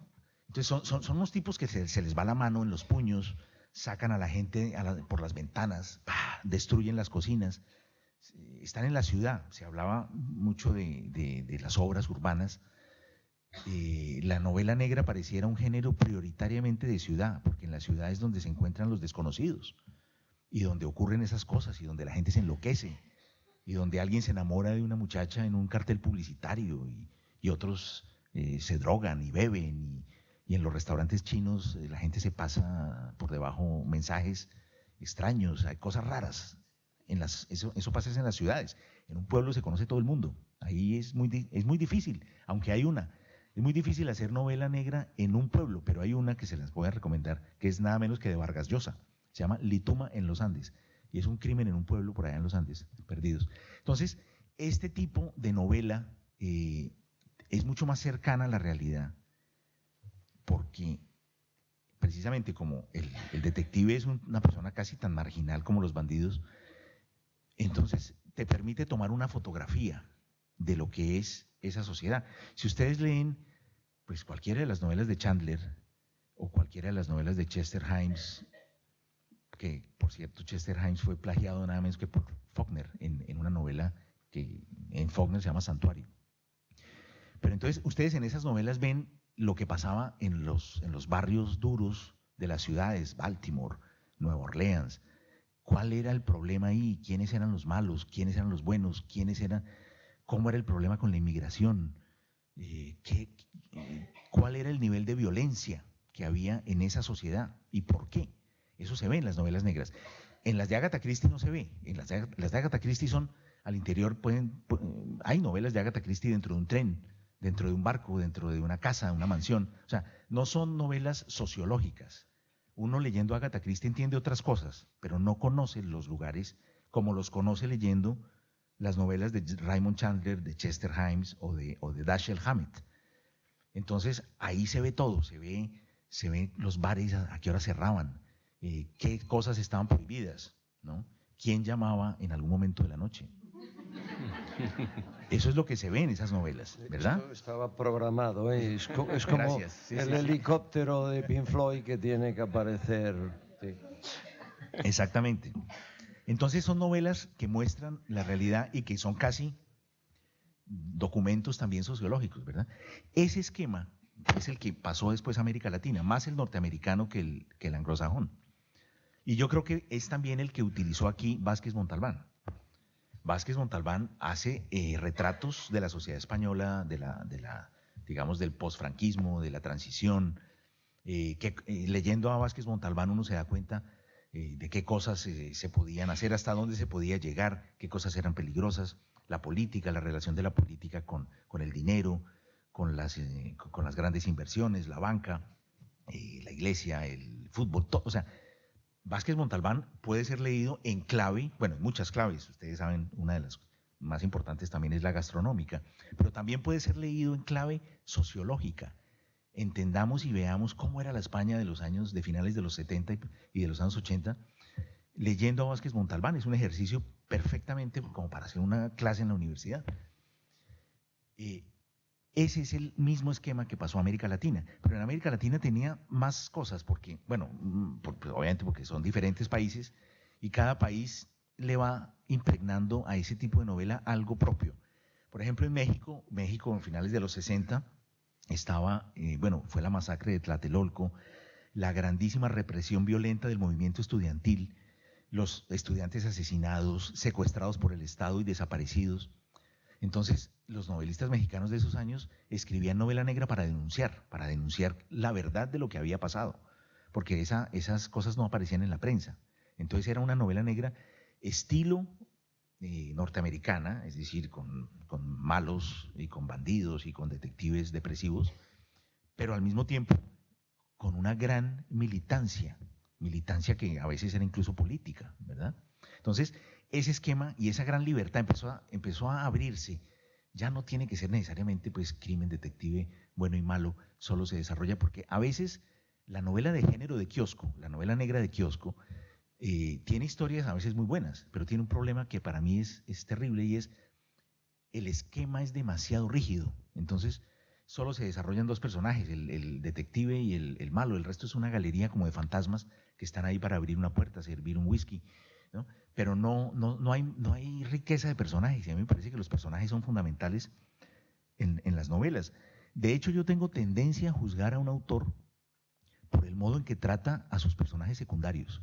unos tipos que se les va la mano en los puños, sacan a la gente por las ventanas, ¡pah!, destruyen las cocinas, están en la ciudad. Se hablaba mucho de las obras urbanas. La novela negra pareciera un género prioritariamente de ciudad, porque en la ciudad es donde se encuentran los desconocidos y donde ocurren esas cosas y donde la gente se enloquece y donde alguien se enamora de una muchacha en un cartel publicitario y otros se drogan y beben y en los restaurantes chinos la gente se pasa por debajo mensajes extraños, hay cosas raras. Eso pasa en las ciudades. En un pueblo se conoce todo el mundo. Ahí es muy difícil, aunque hay una. Es muy difícil hacer novela negra en un pueblo, pero hay una que se las voy a recomendar, que es nada menos que de Vargas Llosa. Se llama Lituma en los Andes. Y es un crimen en un pueblo por allá en los Andes, perdidos. Entonces, este tipo de novela es mucho más cercana a la realidad, porque precisamente como el detective es una persona casi tan marginal como los bandidos, entonces te permite tomar una fotografía de lo que es esa sociedad. Si ustedes leen pues cualquiera de las novelas de Chandler o cualquiera de las novelas de Chester Himes, que por cierto Chester Himes fue plagiado nada menos que por Faulkner en una novela que en Faulkner se llama Santuario. Pero entonces ustedes en esas novelas ven lo que pasaba en los barrios duros de las ciudades, Baltimore, Nueva Orleans. ¿Cuál era el problema ahí? ¿Quiénes eran los malos? ¿Quiénes eran los buenos? ¿Cómo era el problema con la inmigración? ¿Cuál era el nivel de violencia que había en esa sociedad? ¿Y por qué? Eso se ve en las novelas negras. En las de Agatha Christie no se ve. Las de Agatha Christie son al interior, hay novelas de Agatha Christie dentro de un tren, dentro de un barco, dentro de una casa, una mansión. O sea, no son novelas sociológicas. Uno leyendo Agatha Christie entiende otras cosas, pero no conoce los lugares como los conoce leyendo las novelas de Raymond Chandler, de Chester Himes o de Dashiell Hammett. Entonces ahí se ve todo, se ven los bares a qué hora cerraban, qué cosas estaban prohibidas, ¿no? ¿Quién llamaba en algún momento de la noche? Eso es lo que se ve en esas novelas, ¿verdad? Esto estaba programado, ¿eh? Es como Gracias. Sí, el helicóptero de Pink Floyd que tiene que aparecer. Sí. Exactamente. Entonces son novelas que muestran la realidad y que son casi documentos también sociológicos, ¿verdad? Ese esquema es el que pasó después a América Latina, más el norteamericano que el anglosajón. Y yo creo que es también el que utilizó aquí Vázquez Montalbán. Vázquez Montalbán hace retratos de la sociedad española, digamos, del posfranquismo, de la transición, leyendo a Vázquez Montalbán uno se da cuenta de qué cosas se podían hacer, hasta dónde se podía llegar, qué cosas eran peligrosas, la política, la relación de la política con el dinero, con las grandes inversiones, la banca, la iglesia, el fútbol, todo. O sea, Vázquez Montalbán puede ser leído en clave, bueno, en muchas claves, ustedes saben, una de las más importantes también es la gastronómica, pero también puede ser leído en clave sociológica. Entendamos y veamos cómo era la España de finales de los 70 y de los años 80, leyendo a Vázquez Montalbán. Es un ejercicio perfectamente como para hacer una clase en la universidad. Ese es el mismo esquema que pasó a América Latina, pero en América Latina tenía más cosas, porque, bueno, obviamente porque son diferentes países y cada país le va impregnando a ese tipo de novela algo propio. Por ejemplo, en México en finales de los 60 fue la masacre de Tlatelolco, la grandísima represión violenta del movimiento estudiantil, los estudiantes asesinados, secuestrados por el Estado y desaparecidos. Entonces, los novelistas mexicanos de esos años escribían novela negra para denunciar la verdad de lo que había pasado, porque esas cosas no aparecían en la prensa. Entonces era una novela negra estilo norteamericana, es decir, con malos y con bandidos y con detectives depresivos, pero al mismo tiempo con una gran militancia que a veces era incluso política, ¿verdad? Entonces, ese esquema y esa gran libertad empezó a abrirse ya no tiene que ser necesariamente pues crimen, detective, bueno y malo, solo se desarrolla porque a veces la novela de género de kiosco, la novela negra de kiosco, tiene historias a veces muy buenas, pero tiene un problema que para mí es terrible y es el esquema es demasiado rígido. Entonces solo se desarrollan dos personajes, el detective y el malo, el resto es una galería como de fantasmas que están ahí para abrir una puerta, servir un whisky, ¿no? Pero no hay riqueza de personajes y a mí me parece que los personajes son fundamentales en las novelas. De hecho, yo tengo tendencia a juzgar a un autor por el modo en que trata a sus personajes secundarios.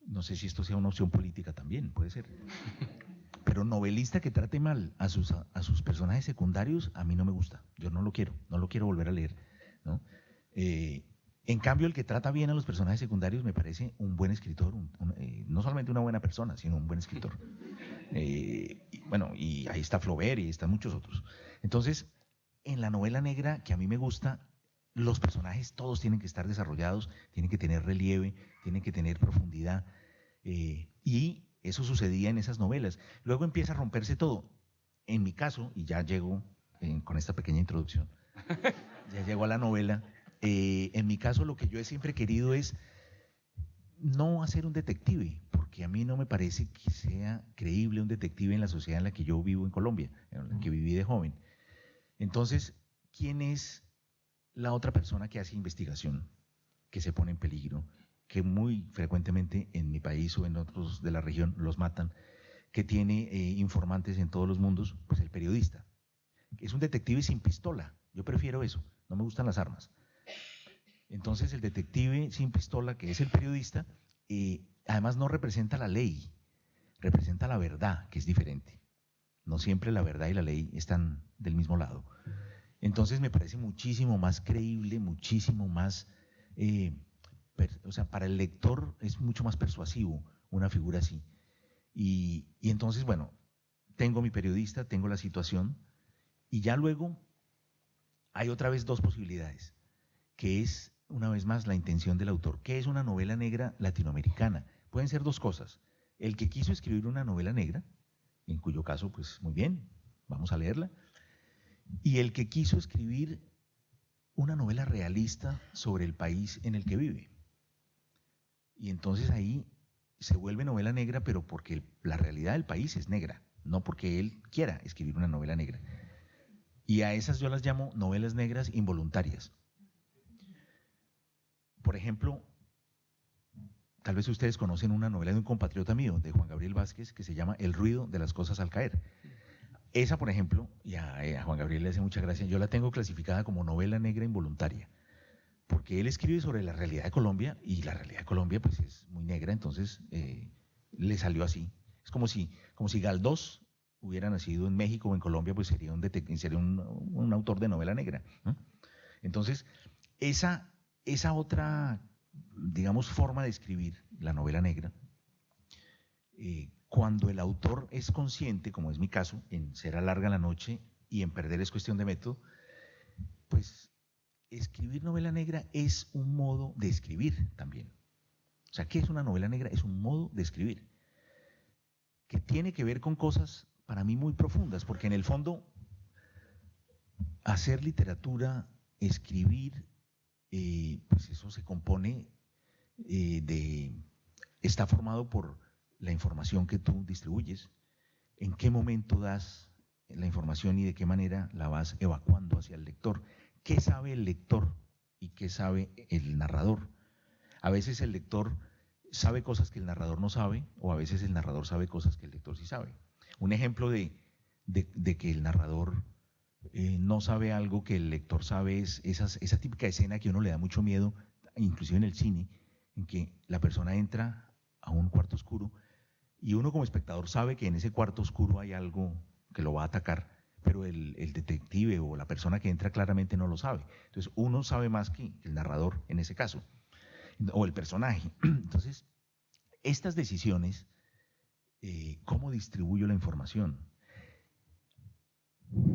No sé si esto sea una opción política también, puede ser. Pero novelista que trate mal a sus personajes secundarios, a mí no me gusta. Yo no lo quiero volver a leer, ¿no? En cambio, el que trata bien a los personajes secundarios me parece un buen escritor, no solamente una buena persona, sino un buen escritor. Y ahí está Flaubert y están muchos otros. Entonces, en la novela negra que a mí me gusta, los personajes todos tienen que estar desarrollados, tienen que tener relieve, tienen que tener profundidad, y eso sucedía en esas novelas. Luego empieza a romperse todo. En mi caso, y ya llego con esta pequeña introducción, ya llego a la novela, en mi caso lo que yo he siempre querido es no hacer un detective, porque a mí no me parece que sea creíble un detective en la sociedad en la que yo vivo en Colombia, en la que viví de joven. Entonces, ¿quién es la otra persona que hace investigación, que se pone en peligro, que muy frecuentemente en mi país o en otros de la región los matan, que tiene informantes en todos los mundos? Pues el periodista. Es un detective sin pistola, yo prefiero eso, no me gustan las armas. Entonces el detective sin pistola, que es el periodista, además no representa la ley, representa la verdad, que es diferente. No siempre la verdad y la ley están del mismo lado. Entonces me parece muchísimo más creíble, muchísimo más, para el lector es mucho más persuasivo una figura así. Y entonces, bueno, tengo mi periodista, tengo la situación, y ya luego hay otra vez dos posibilidades, que es, una vez más, la intención del autor. ¿Qué es una novela negra latinoamericana? Pueden ser dos cosas. El que quiso escribir una novela negra, en cuyo caso, pues muy bien, vamos a leerla, y el que quiso escribir una novela realista sobre el país en el que vive. Y entonces ahí se vuelve novela negra, pero porque la realidad del país es negra, no porque él quiera escribir una novela negra. Y a esas yo las llamo novelas negras involuntarias. Por ejemplo, tal vez ustedes conocen una novela de un compatriota mío, de Juan Gabriel Vázquez, que se llama El ruido de las cosas al caer. Esa, por ejemplo, y a Juan Gabriel le hace mucha gracia, yo la tengo clasificada como novela negra involuntaria, porque él escribe sobre la realidad de Colombia, y la realidad de Colombia pues es muy negra, entonces le salió así. Es como si Galdós hubiera nacido en México o en Colombia, pues sería un autor de novela negra, ¿no? Entonces, esa otra, digamos, forma de escribir la novela negra, cuando el autor es consciente, como es mi caso, en Será larga la noche y en Perder es cuestión de método, pues escribir novela negra es un modo de escribir también. O sea, ¿qué es una novela negra? Es un modo de escribir que tiene que ver con cosas para mí muy profundas, porque en el fondo hacer literatura, escribir, pues eso se compone está formado por la información que tú distribuyes, en qué momento das la información y de qué manera la vas evacuando hacia el lector. ¿Qué sabe el lector y qué sabe el narrador? A veces el lector sabe cosas que el narrador no sabe, o a veces el narrador sabe cosas que el lector sí sabe. Un ejemplo de que el narrador no sabe algo que el lector sabe es esa típica escena que a uno le da mucho miedo, inclusive en el cine, en que la persona entra a un cuarto oscuro y uno como espectador sabe que en ese cuarto oscuro hay algo que lo va a atacar, pero el detective o la persona que entra claramente no lo sabe. Entonces uno sabe más que el narrador en ese caso, o el personaje. Entonces, estas decisiones, ¿cómo distribuyo la información?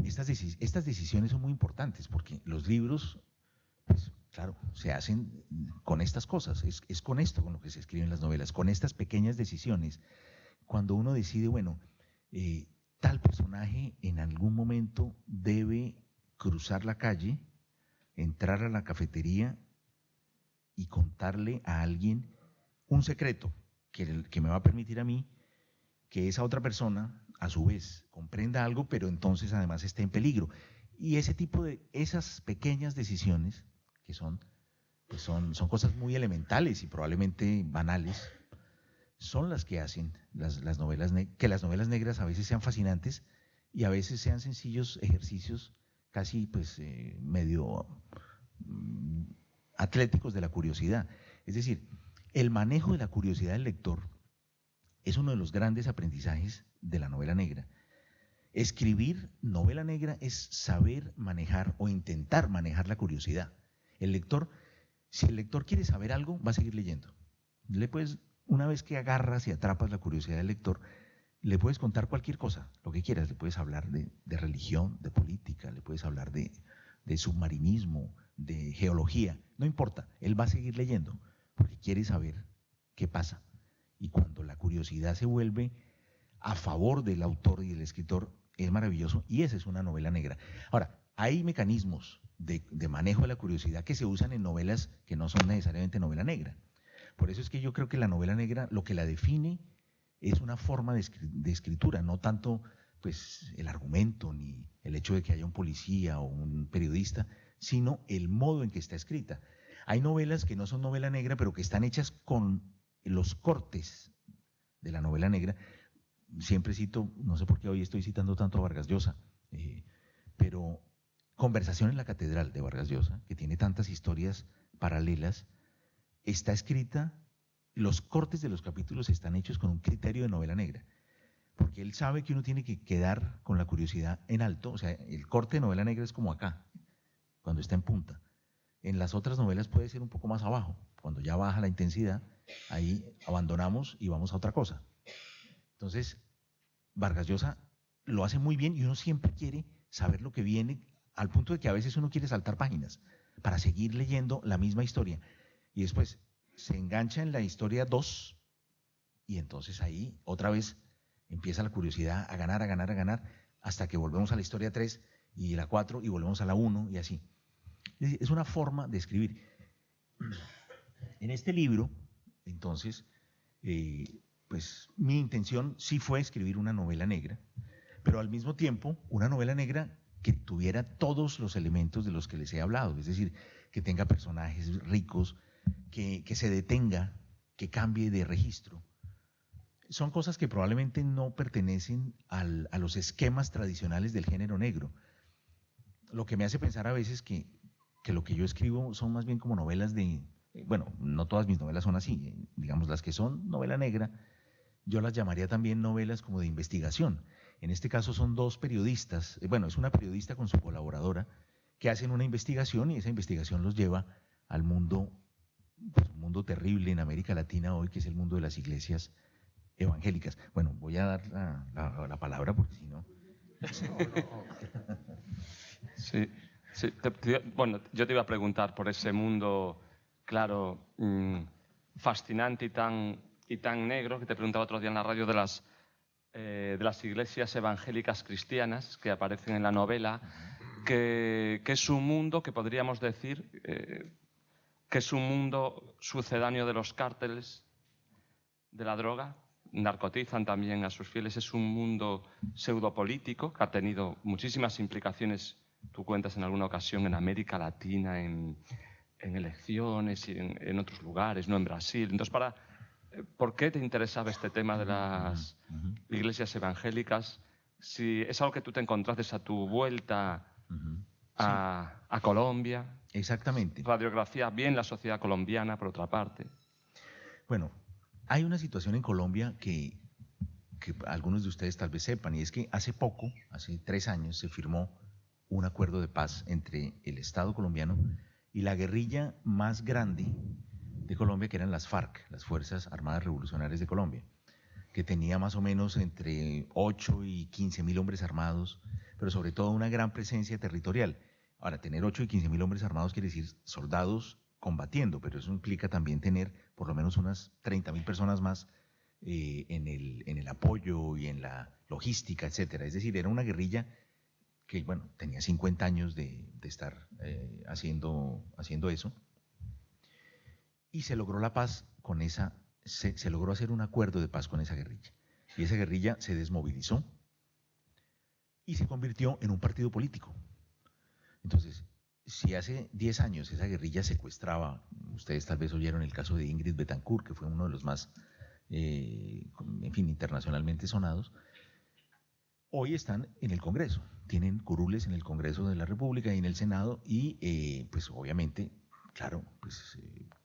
Estas decisiones son muy importantes porque los libros, pues claro, se hacen con estas cosas, es con esto con lo que se escriben las novelas, con estas pequeñas decisiones. Cuando uno decide, bueno, tal personaje en algún momento debe cruzar la calle, entrar a la cafetería y contarle a alguien un secreto que me va a permitir a mí que esa otra persona, a su vez, comprenda algo, pero entonces además esté en peligro. Y ese tipo de, esas pequeñas decisiones, que son cosas muy elementales y probablemente banales, son las que hacen que las novelas negras a veces sean fascinantes y a veces sean sencillos ejercicios casi medio atléticos de la curiosidad. Es decir, el manejo de la curiosidad del lector es uno de los grandes aprendizajes de la novela negra. Escribir novela negra es saber manejar o intentar manejar la curiosidad. Si el lector quiere saber algo, va a seguir leyendo. Una vez que agarras y atrapas la curiosidad del lector, le puedes contar cualquier cosa, lo que quieras. Le puedes hablar de religión, de política, le puedes hablar de submarinismo, de geología. No importa, él va a seguir leyendo porque quiere saber qué pasa. Y cuando la curiosidad se vuelve a favor del autor y del escritor, es maravilloso, y esa es una novela negra. Ahora, hay mecanismos de manejo de la curiosidad que se usan en novelas que no son necesariamente novela negra. Por eso es que yo creo que la novela negra lo que la define es una forma de escritura, no tanto pues, el argumento ni el hecho de que haya un policía o un periodista, sino el modo en que está escrita. Hay novelas que no son novela negra, pero que están hechas con los cortes de la novela negra. Siempre cito, no sé por qué hoy estoy citando tanto a Vargas Llosa, pero Conversación en la Catedral de Vargas Llosa, que tiene tantas historias paralelas, está escrita, los cortes de los capítulos están hechos con un criterio de novela negra, porque él sabe que uno tiene que quedar con la curiosidad en alto. O sea, el corte de novela negra es como acá, cuando está en punta. En las otras novelas puede ser un poco más abajo, cuando ya baja la intensidad, ahí abandonamos y vamos a otra cosa. Entonces, Vargas Llosa lo hace muy bien y uno siempre quiere saber lo que viene, al punto de que a veces uno quiere saltar páginas para seguir leyendo la misma historia. Y después se engancha en la historia 2 y entonces ahí otra vez empieza la curiosidad a ganar, hasta que volvemos a la historia 3 y la 4 y volvemos a la 1 y así. Es una forma de escribir. En este libro, entonces, pues mi intención sí fue escribir una novela negra, pero al mismo tiempo una novela negra que tuviera todos los elementos de los que les he hablado, es decir, que tenga personajes ricos, que se detenga, que cambie de registro. Son cosas que probablemente no pertenecen a los esquemas tradicionales del género negro. Lo que me hace pensar a veces que lo que yo escribo son más bien como novelas bueno, no todas mis novelas son así, digamos las que son novela negra, yo las llamaría también novelas como de investigación. En este caso son dos periodistas, bueno, es una periodista con su colaboradora, que hacen una investigación y esa investigación los lleva al mundo, pues un mundo terrible en América Latina hoy, que es el mundo de las iglesias evangélicas. Bueno, voy a dar la palabra porque si no... Sí, sí. Bueno, yo te iba a preguntar por ese mundo, claro, fascinante y tan negro, que te preguntaba otro día en la radio de las iglesias evangélicas cristianas que aparecen en la novela, que es un mundo que podríamos decir que es un mundo sucedáneo de los cárteles de la droga, narcotizan también a sus fieles, es un mundo pseudopolítico que ha tenido muchísimas implicaciones, tú cuentas en alguna ocasión, en América Latina, en elecciones y en otros lugares, no en Brasil. Entonces, ¿por qué te interesaba este tema de las iglesias evangélicas? Si es algo que tú te encontraste a tu vuelta a Colombia. Exactamente. Radiografía bien la sociedad colombiana, por otra parte. Bueno, hay una situación en Colombia que algunos de ustedes tal vez sepan, y es que hace poco, hace 3 años, se firmó un acuerdo de paz entre el Estado colombiano y la guerrilla más grande de Colombia, que eran las FARC, las Fuerzas Armadas Revolucionarias de Colombia, que tenía más o menos entre 8 y 15.000 hombres armados, pero sobre todo una gran presencia territorial. Ahora, tener 8 y 15.000 hombres armados quiere decir soldados combatiendo, pero eso implica también tener por lo menos unas 30.000 personas más en el apoyo y en la logística, etcétera. Es decir, era una guerrilla que, bueno, tenía 50 años de estar haciendo eso, y se logró la paz con esa, se logró hacer un acuerdo de paz con esa guerrilla, y esa guerrilla se desmovilizó y se convirtió en un partido político. Entonces, si hace 10 años esa guerrilla secuestraba, ustedes tal vez oyeron el caso de Ingrid Betancourt, que fue uno de los más, en fin, internacionalmente sonados, hoy están en el Congreso, tienen curules en el Congreso de la República y en el Senado, y pues obviamente, claro, pues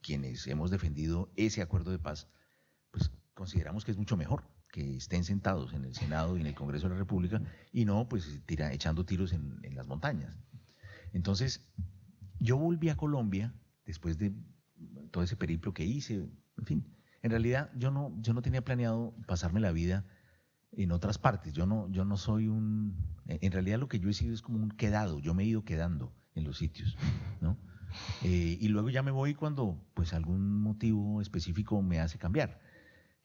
quienes hemos defendido ese acuerdo de paz, pues consideramos que es mucho mejor que estén sentados en el Senado y en el Congreso de la República y no pues echando tiros en las montañas. Entonces, yo volví a Colombia después de todo ese periplo que hice, en fin, en realidad yo no tenía planeado pasarme la vida en otras partes, yo no soy en realidad lo que yo he sido es como un quedado, yo me he ido quedando en los sitios, ¿no? Y luego ya me voy cuando pues algún motivo específico me hace cambiar,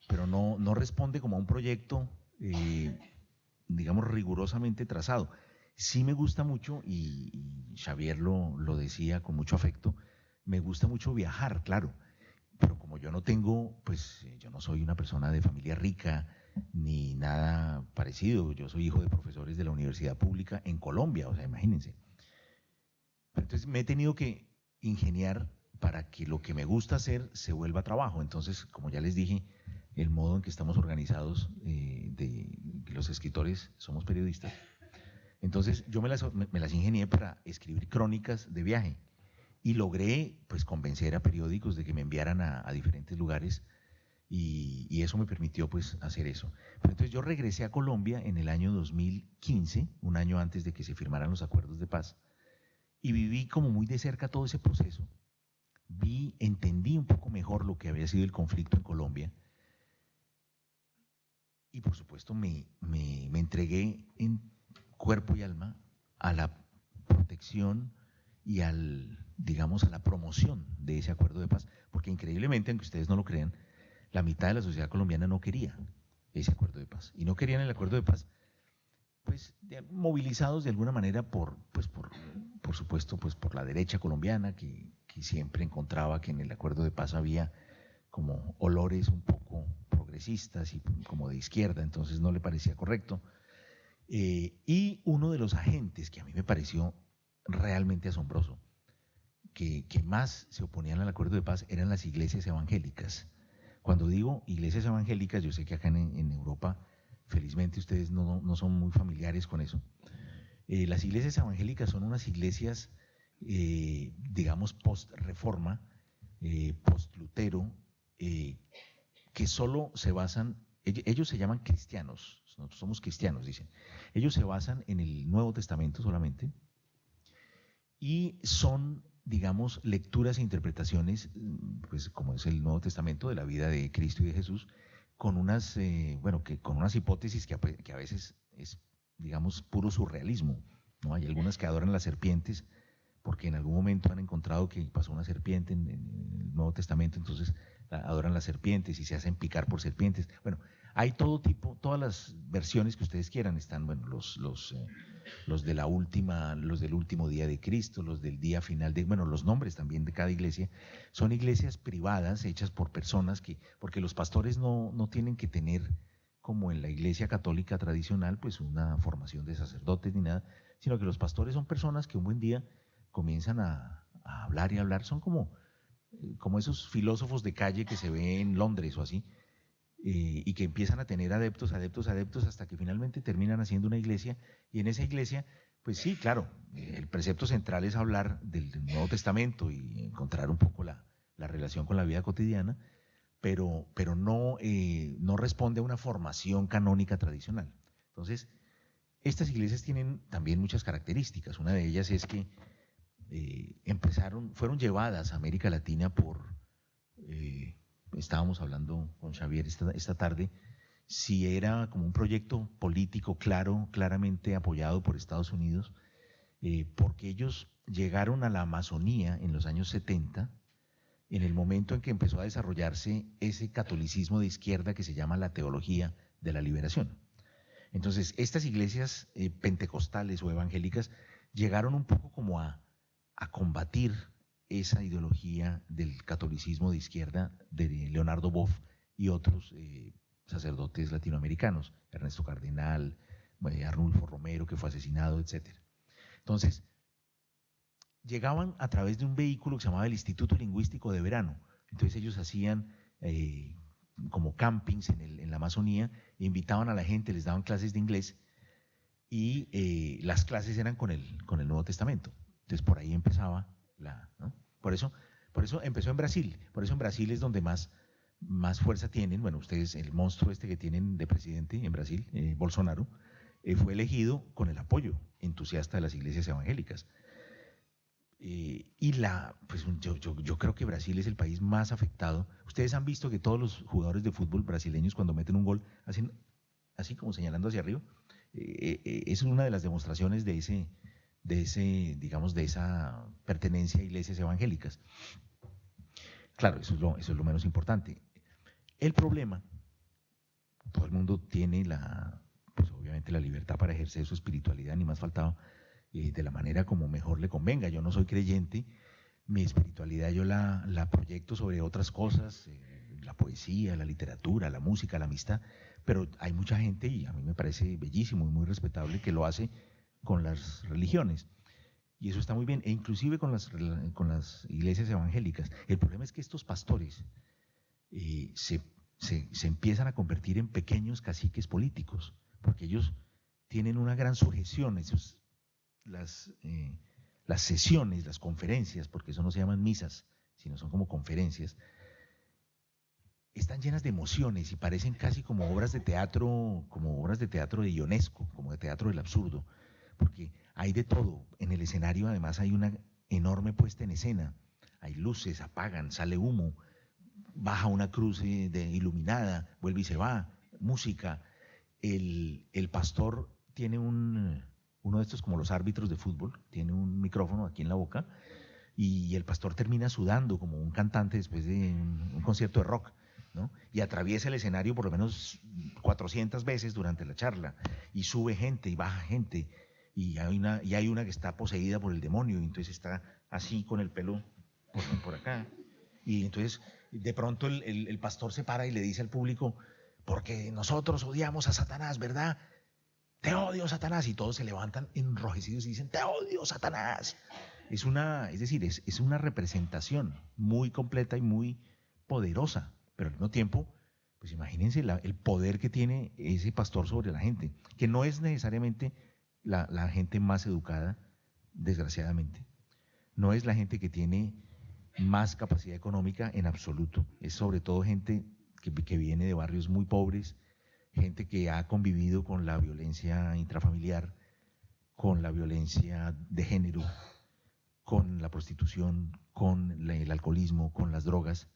pero no responde como a un proyecto, digamos, rigurosamente trazado. Sí me gusta mucho, y Xavier lo decía con mucho afecto, me gusta mucho viajar, claro, pero como yo no tengo, pues yo no soy una persona de familia rica ni nada parecido, yo soy hijo de profesores de la universidad pública en Colombia, o sea, imagínense. Pero entonces me he tenido que ingeniar para que lo que me gusta hacer se vuelva trabajo. Entonces, como ya les dije, el modo en que estamos organizados, de los escritores somos periodistas, entonces yo me las ingenié para escribir crónicas de viaje y logré pues convencer a periódicos de que me enviaran a diferentes lugares, y eso me permitió pues hacer eso. Pero entonces yo regresé a Colombia en el año 2015, un año antes de que se firmaran los acuerdos de paz, y viví como muy de cerca todo ese proceso. Entendí un poco mejor lo que había sido el conflicto en Colombia, y por supuesto me entregué en cuerpo y alma a la protección y digamos, a la promoción de ese acuerdo de paz, porque increíblemente, aunque ustedes no lo crean, la mitad de la sociedad colombiana no quería ese acuerdo de paz, y no querían el acuerdo de paz, pues movilizados de alguna manera por supuesto, pues por la derecha colombiana, que siempre encontraba que en el acuerdo de paz había como olores un poco progresistas y como de izquierda, entonces no le parecía correcto. Y uno de los agentes que a mí me pareció realmente asombroso, que más se oponían al acuerdo de paz, eran las iglesias evangélicas. Cuando digo iglesias evangélicas, yo sé que acá en Europa, felizmente ustedes no son muy familiares con eso. Las iglesias evangélicas son unas iglesias, digamos, post-reforma, post-Lutero, que solo se basan, ellos se llaman cristianos, nosotros somos cristianos, dicen. Ellos se basan en el Nuevo Testamento solamente, y son, digamos, lecturas e interpretaciones, pues como es el Nuevo Testamento, de la vida de Cristo y de Jesús, con unas, con unas hipótesis que a veces es, digamos, puro surrealismo, ¿no? Hay algunas que adoran las serpientes, porque en algún momento han encontrado que pasó una serpiente en el Nuevo Testamento, entonces adoran las serpientes y se hacen picar por serpientes. Bueno, hay todo tipo, todas las versiones que ustedes quieran. Están, bueno, los de la última, los del último día de Cristo, los del día final los nombres también de cada iglesia. Son iglesias privadas hechas por personas porque los pastores no tienen que tener, como en la iglesia católica tradicional, pues una formación de sacerdotes ni nada, sino que los pastores son personas que un buen día comienzan a hablar y hablar. Son como esos filósofos de calle que se ven en Londres o así, y que empiezan a tener adeptos, hasta que finalmente terminan haciendo una iglesia, y en esa iglesia, pues sí, claro, el precepto central es hablar del Nuevo Testamento y encontrar un poco la relación con la vida cotidiana, pero no responde a una formación canónica tradicional. Entonces, estas iglesias tienen también muchas características. Una de ellas es que fueron llevadas a América Latina estábamos hablando con Xavier esta tarde, si era como un proyecto político claramente apoyado por Estados Unidos, porque ellos llegaron a la Amazonía en los años 70, en el momento en que empezó a desarrollarse ese catolicismo de izquierda que se llama la teología de la liberación. Entonces, estas iglesias pentecostales o evangélicas llegaron un poco como a combatir esa ideología del catolicismo de izquierda de Leonardo Boff y otros sacerdotes latinoamericanos, Ernesto Cardenal, Arnulfo Romero, que fue asesinado, etc. Entonces, llegaban a través de un vehículo que se llamaba el Instituto Lingüístico de Verano. Entonces ellos hacían como campings en la Amazonía, e invitaban a la gente, les daban clases de inglés y las clases eran con el Nuevo Testamento. Entonces por ahí empezaba ¿no? Por eso empezó en Brasil. Por eso en Brasil es donde más fuerza tienen. Bueno, ustedes, el monstruo este que tienen de presidente en Brasil, Bolsonaro, fue elegido con el apoyo entusiasta de las iglesias evangélicas. Pues yo creo que Brasil es el país más afectado. Ustedes han visto que todos los jugadores de fútbol brasileños cuando meten un gol hacen así como señalando hacia arriba. Es una de las demostraciones de esa pertenencia a iglesias evangélicas. Claro, eso es lo menos importante. El problema, todo el mundo tiene pues obviamente la libertad para ejercer su espiritualidad, ni más faltaba, de la manera como mejor le convenga. Yo no soy creyente, mi espiritualidad yo la proyecto sobre otras cosas, la poesía, la literatura, la música, la amistad, pero hay mucha gente, y a mí me parece bellísimo y muy respetable, que lo hace con las religiones. Y eso está muy bien, e inclusive con las iglesias evangélicas. El problema es que estos pastores se empiezan a convertir en pequeños caciques políticos, porque ellos tienen una gran sujeción. Las sesiones, las conferencias, porque eso no se llaman misas, sino son como conferencias, están llenas de emociones y parecen casi como obras de teatro de Ionesco, como de teatro del absurdo, porque hay de todo. En el escenario además hay una enorme puesta en escena, hay luces, apagan, sale humo, baja una cruz iluminada, vuelve y se va, música. El pastor tiene uno de estos como los árbitros de fútbol, tiene un micrófono aquí en la boca y el pastor termina sudando como un cantante después de un concierto de rock, ¿no? Y atraviesa el escenario por lo menos 400 veces durante la charla y sube gente y baja gente y hay una que está poseída por el demonio y entonces está así con el pelo por acá y entonces de pronto el pastor se para y le dice al público: porque nosotros odiamos a Satanás, ¿verdad? Te odio, Satanás. Y todos se levantan enrojecidos y dicen: te odio, Satanás. Es una representación muy completa y muy poderosa, pero al mismo tiempo, pues imagínense el poder que tiene ese pastor sobre la gente, que no es necesariamente la gente más educada, desgraciadamente. No es la gente que tiene más capacidad económica en absoluto, es sobre todo gente que viene de barrios muy pobres, gente que ha convivido con la violencia intrafamiliar, con la violencia de género, con la prostitución, con el alcoholismo, con las drogas.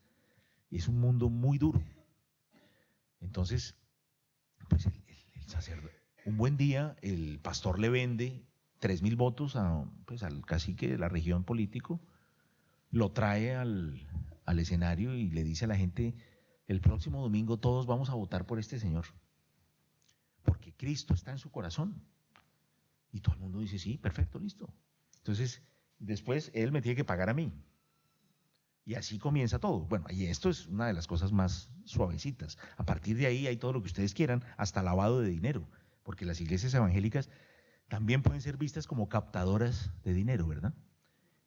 Es un mundo muy duro. Entonces, pues el sacerdote, un buen día el pastor le vende 3.000 votos al cacique de la región político, lo trae al escenario y le dice a la gente: el próximo domingo todos vamos a votar por este señor, porque Cristo está en su corazón. Y todo el mundo dice: sí, perfecto, listo. Entonces, después él me tiene que pagar a mí. Y así comienza todo. Bueno, y esto es una de las cosas más suavecitas. A partir de ahí hay todo lo que ustedes quieran, hasta lavado de dinero, porque las iglesias evangélicas también pueden ser vistas como captadoras de dinero, ¿verdad?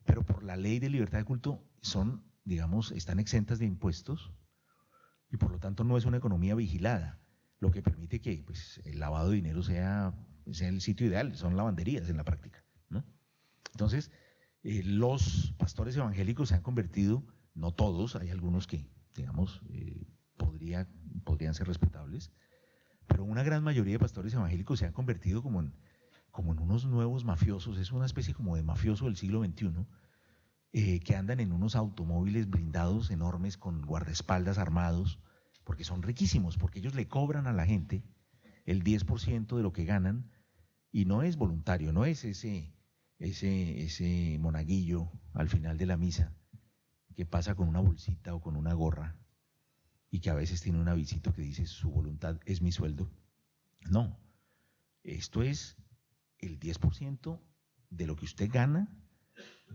Pero por la ley de libertad de culto están exentas de impuestos y por lo tanto no es una economía vigilada, lo que permite que pues, el lavado de dinero sea el sitio ideal, son lavanderías en la práctica, ¿no? Entonces, los pastores evangélicos se han convertido, no todos, hay algunos que, podrían ser respetables, pero una gran mayoría de pastores evangélicos se han convertido como en unos nuevos mafiosos. Es una especie como de mafioso del siglo XXI, que andan en unos automóviles blindados enormes con guardaespaldas armados, porque son riquísimos, porque ellos le cobran a la gente el 10% de lo que ganan, y no es voluntario, no es ese monaguillo al final de la misa que pasa con una bolsita o con una gorra y que a veces tiene un avisito que dice su voluntad es mi sueldo. No, esto es el 10% de lo que usted gana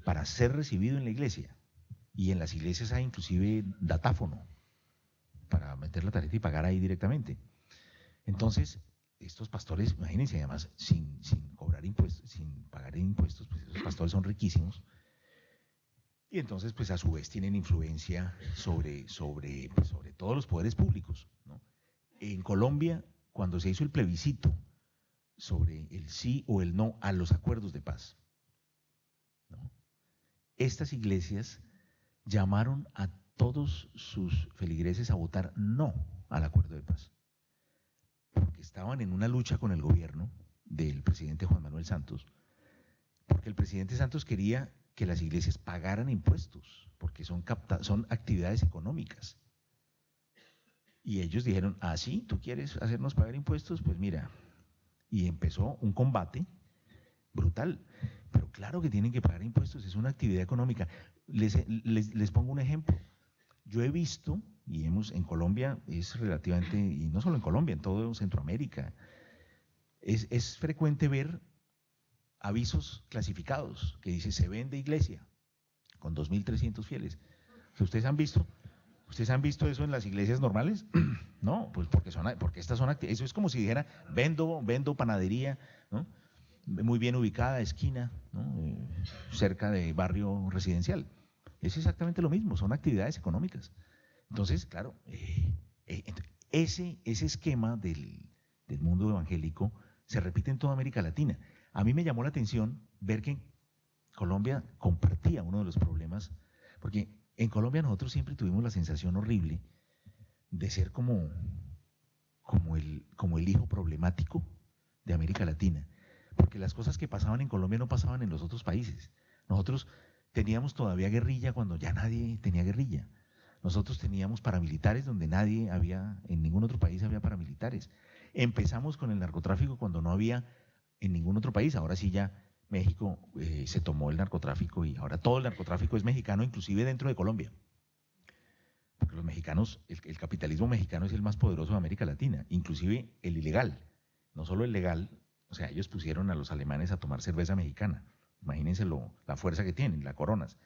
para ser recibido en la iglesia. Y en las iglesias hay inclusive datáfono para meter la tarjeta y pagar ahí directamente. Entonces, estos pastores, imagínense, además, sin cobrar impuestos, sin pagar impuestos, pues esos pastores son riquísimos. Y entonces, pues a su vez tienen influencia sobre todos los poderes públicos, ¿no? En Colombia, cuando se hizo el plebiscito sobre el sí o el no a los acuerdos de paz, ¿no?, estas iglesias llamaron a todos sus feligreses a votar no al acuerdo de paz, porque estaban en una lucha con el gobierno del presidente Juan Manuel Santos, porque el presidente Santos quería que las iglesias pagaran impuestos, porque son actividades económicas. Y ellos dijeron, ah, sí, ¿tú quieres hacernos pagar impuestos? Pues mira, y empezó un combate brutal. Pero claro que tienen que pagar impuestos, es una actividad económica. Les pongo un ejemplo. Yo he visto, y en Colombia es relativamente, y no solo en Colombia, en todo Centroamérica, es frecuente ver avisos clasificados que dice se vende iglesia con 2.300 fieles. ¿Ustedes han visto eso en las iglesias normales? No, pues porque estas son eso es como si dijera vendo panadería, ¿no?, muy bien ubicada, esquina, ¿no?, cerca de barrio residencial. Es exactamente lo mismo, son actividades económicas. Entonces, claro, ese esquema del mundo evangélico se repite en toda América Latina. A mí me llamó la atención ver que Colombia compartía uno de los problemas, porque en Colombia nosotros siempre tuvimos la sensación horrible de ser como el hijo problemático de América Latina, porque las cosas que pasaban en Colombia no pasaban en los otros países. Nosotros teníamos todavía guerrilla cuando ya nadie tenía guerrilla. Nosotros teníamos paramilitares donde en ningún otro país había paramilitares. Empezamos con el narcotráfico cuando no había en ningún otro país. Ahora sí ya México se tomó el narcotráfico y ahora todo el narcotráfico es mexicano, inclusive dentro de Colombia. Porque los mexicanos, el capitalismo mexicano es el más poderoso de América Latina, inclusive el ilegal, no solo el legal. O sea, ellos pusieron a los alemanes a tomar cerveza mexicana. Imagínense la fuerza que tienen, las coronas.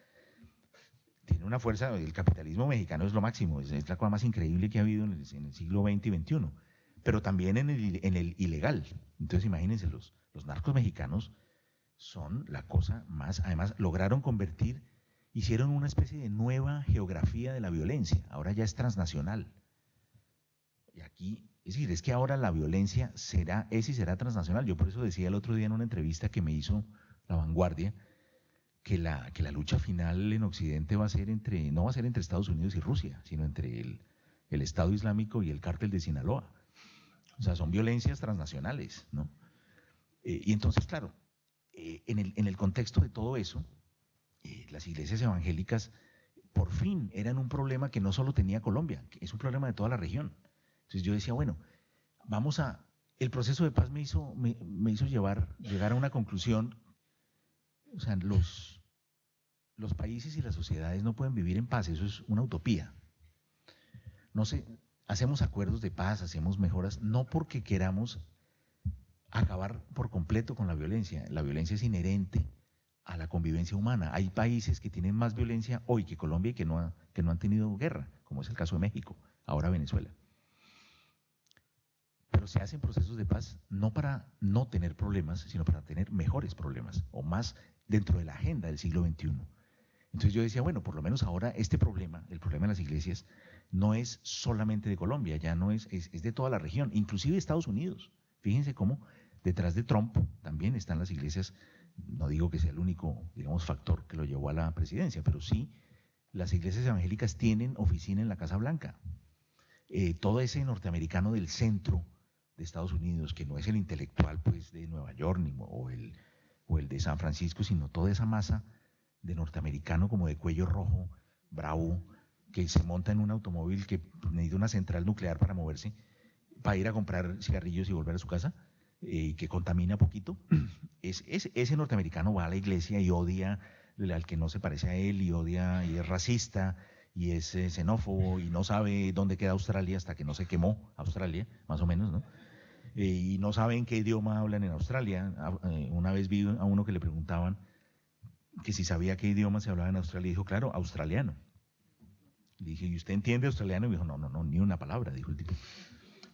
Tiene una fuerza, el capitalismo mexicano es lo máximo, es la cosa más increíble que ha habido en el siglo XX y XXI, pero también en el ilegal. Entonces imagínense, los narcos mexicanos son la cosa más, además hicieron una especie de nueva geografía de la violencia, ahora ya es transnacional. Y aquí, es que ahora la violencia será transnacional. Yo por eso decía el otro día en una entrevista que me hizo La Vanguardia, que la lucha final en Occidente no va a ser entre Estados Unidos y Rusia, sino entre el Estado Islámico y el cártel de Sinaloa. O sea, son violencias transnacionales, ¿no? Y entonces, claro, en el contexto de todo eso, las iglesias evangélicas por fin eran un problema que no solo tenía Colombia, que es un problema de toda la región. Entonces yo decía, bueno, el proceso de paz me hizo llegar a una conclusión. O sea, los países y las sociedades no pueden vivir en paz, eso es una utopía. No sé, hacemos acuerdos de paz, hacemos mejoras, no porque queramos acabar por completo con la violencia es inherente a la convivencia humana. Hay países que tienen más violencia hoy que Colombia y que no han tenido guerra, como es el caso de México, ahora Venezuela. Pero se hacen procesos de paz no para no tener problemas, sino para tener mejores problemas o más dentro de la agenda del siglo XXI. Entonces yo decía, bueno, por lo menos ahora el problema de las iglesias no es solamente de Colombia, ya no es de toda la región, inclusive Estados Unidos. Fíjense cómo detrás de Trump también están las iglesias. No digo que sea el único, digamos, factor que lo llevó a la presidencia, pero sí las iglesias evangélicas tienen oficina en la Casa Blanca. Todo ese norteamericano del centro de Estados Unidos, que no es el intelectual pues de Nueva York o el de San Francisco, sino toda esa masa de norteamericano como de cuello rojo, bravo, que se monta en un automóvil que necesita una central nuclear para moverse, para ir a comprar cigarrillos y volver a su casa, que contamina poquito. Ese norteamericano va a la iglesia y odia al que no se parece a él y odia y es racista y es xenófobo y no sabe dónde queda Australia hasta que no se quemó Australia, más o menos, ¿no? Y no saben qué idioma hablan en Australia. Una vez vi a uno que le preguntaban que si sabía qué idioma se hablaba en Australia y dijo, claro, australiano. Le dije, ¿y usted entiende australiano? Y me dijo, no, ni una palabra, dijo el tipo.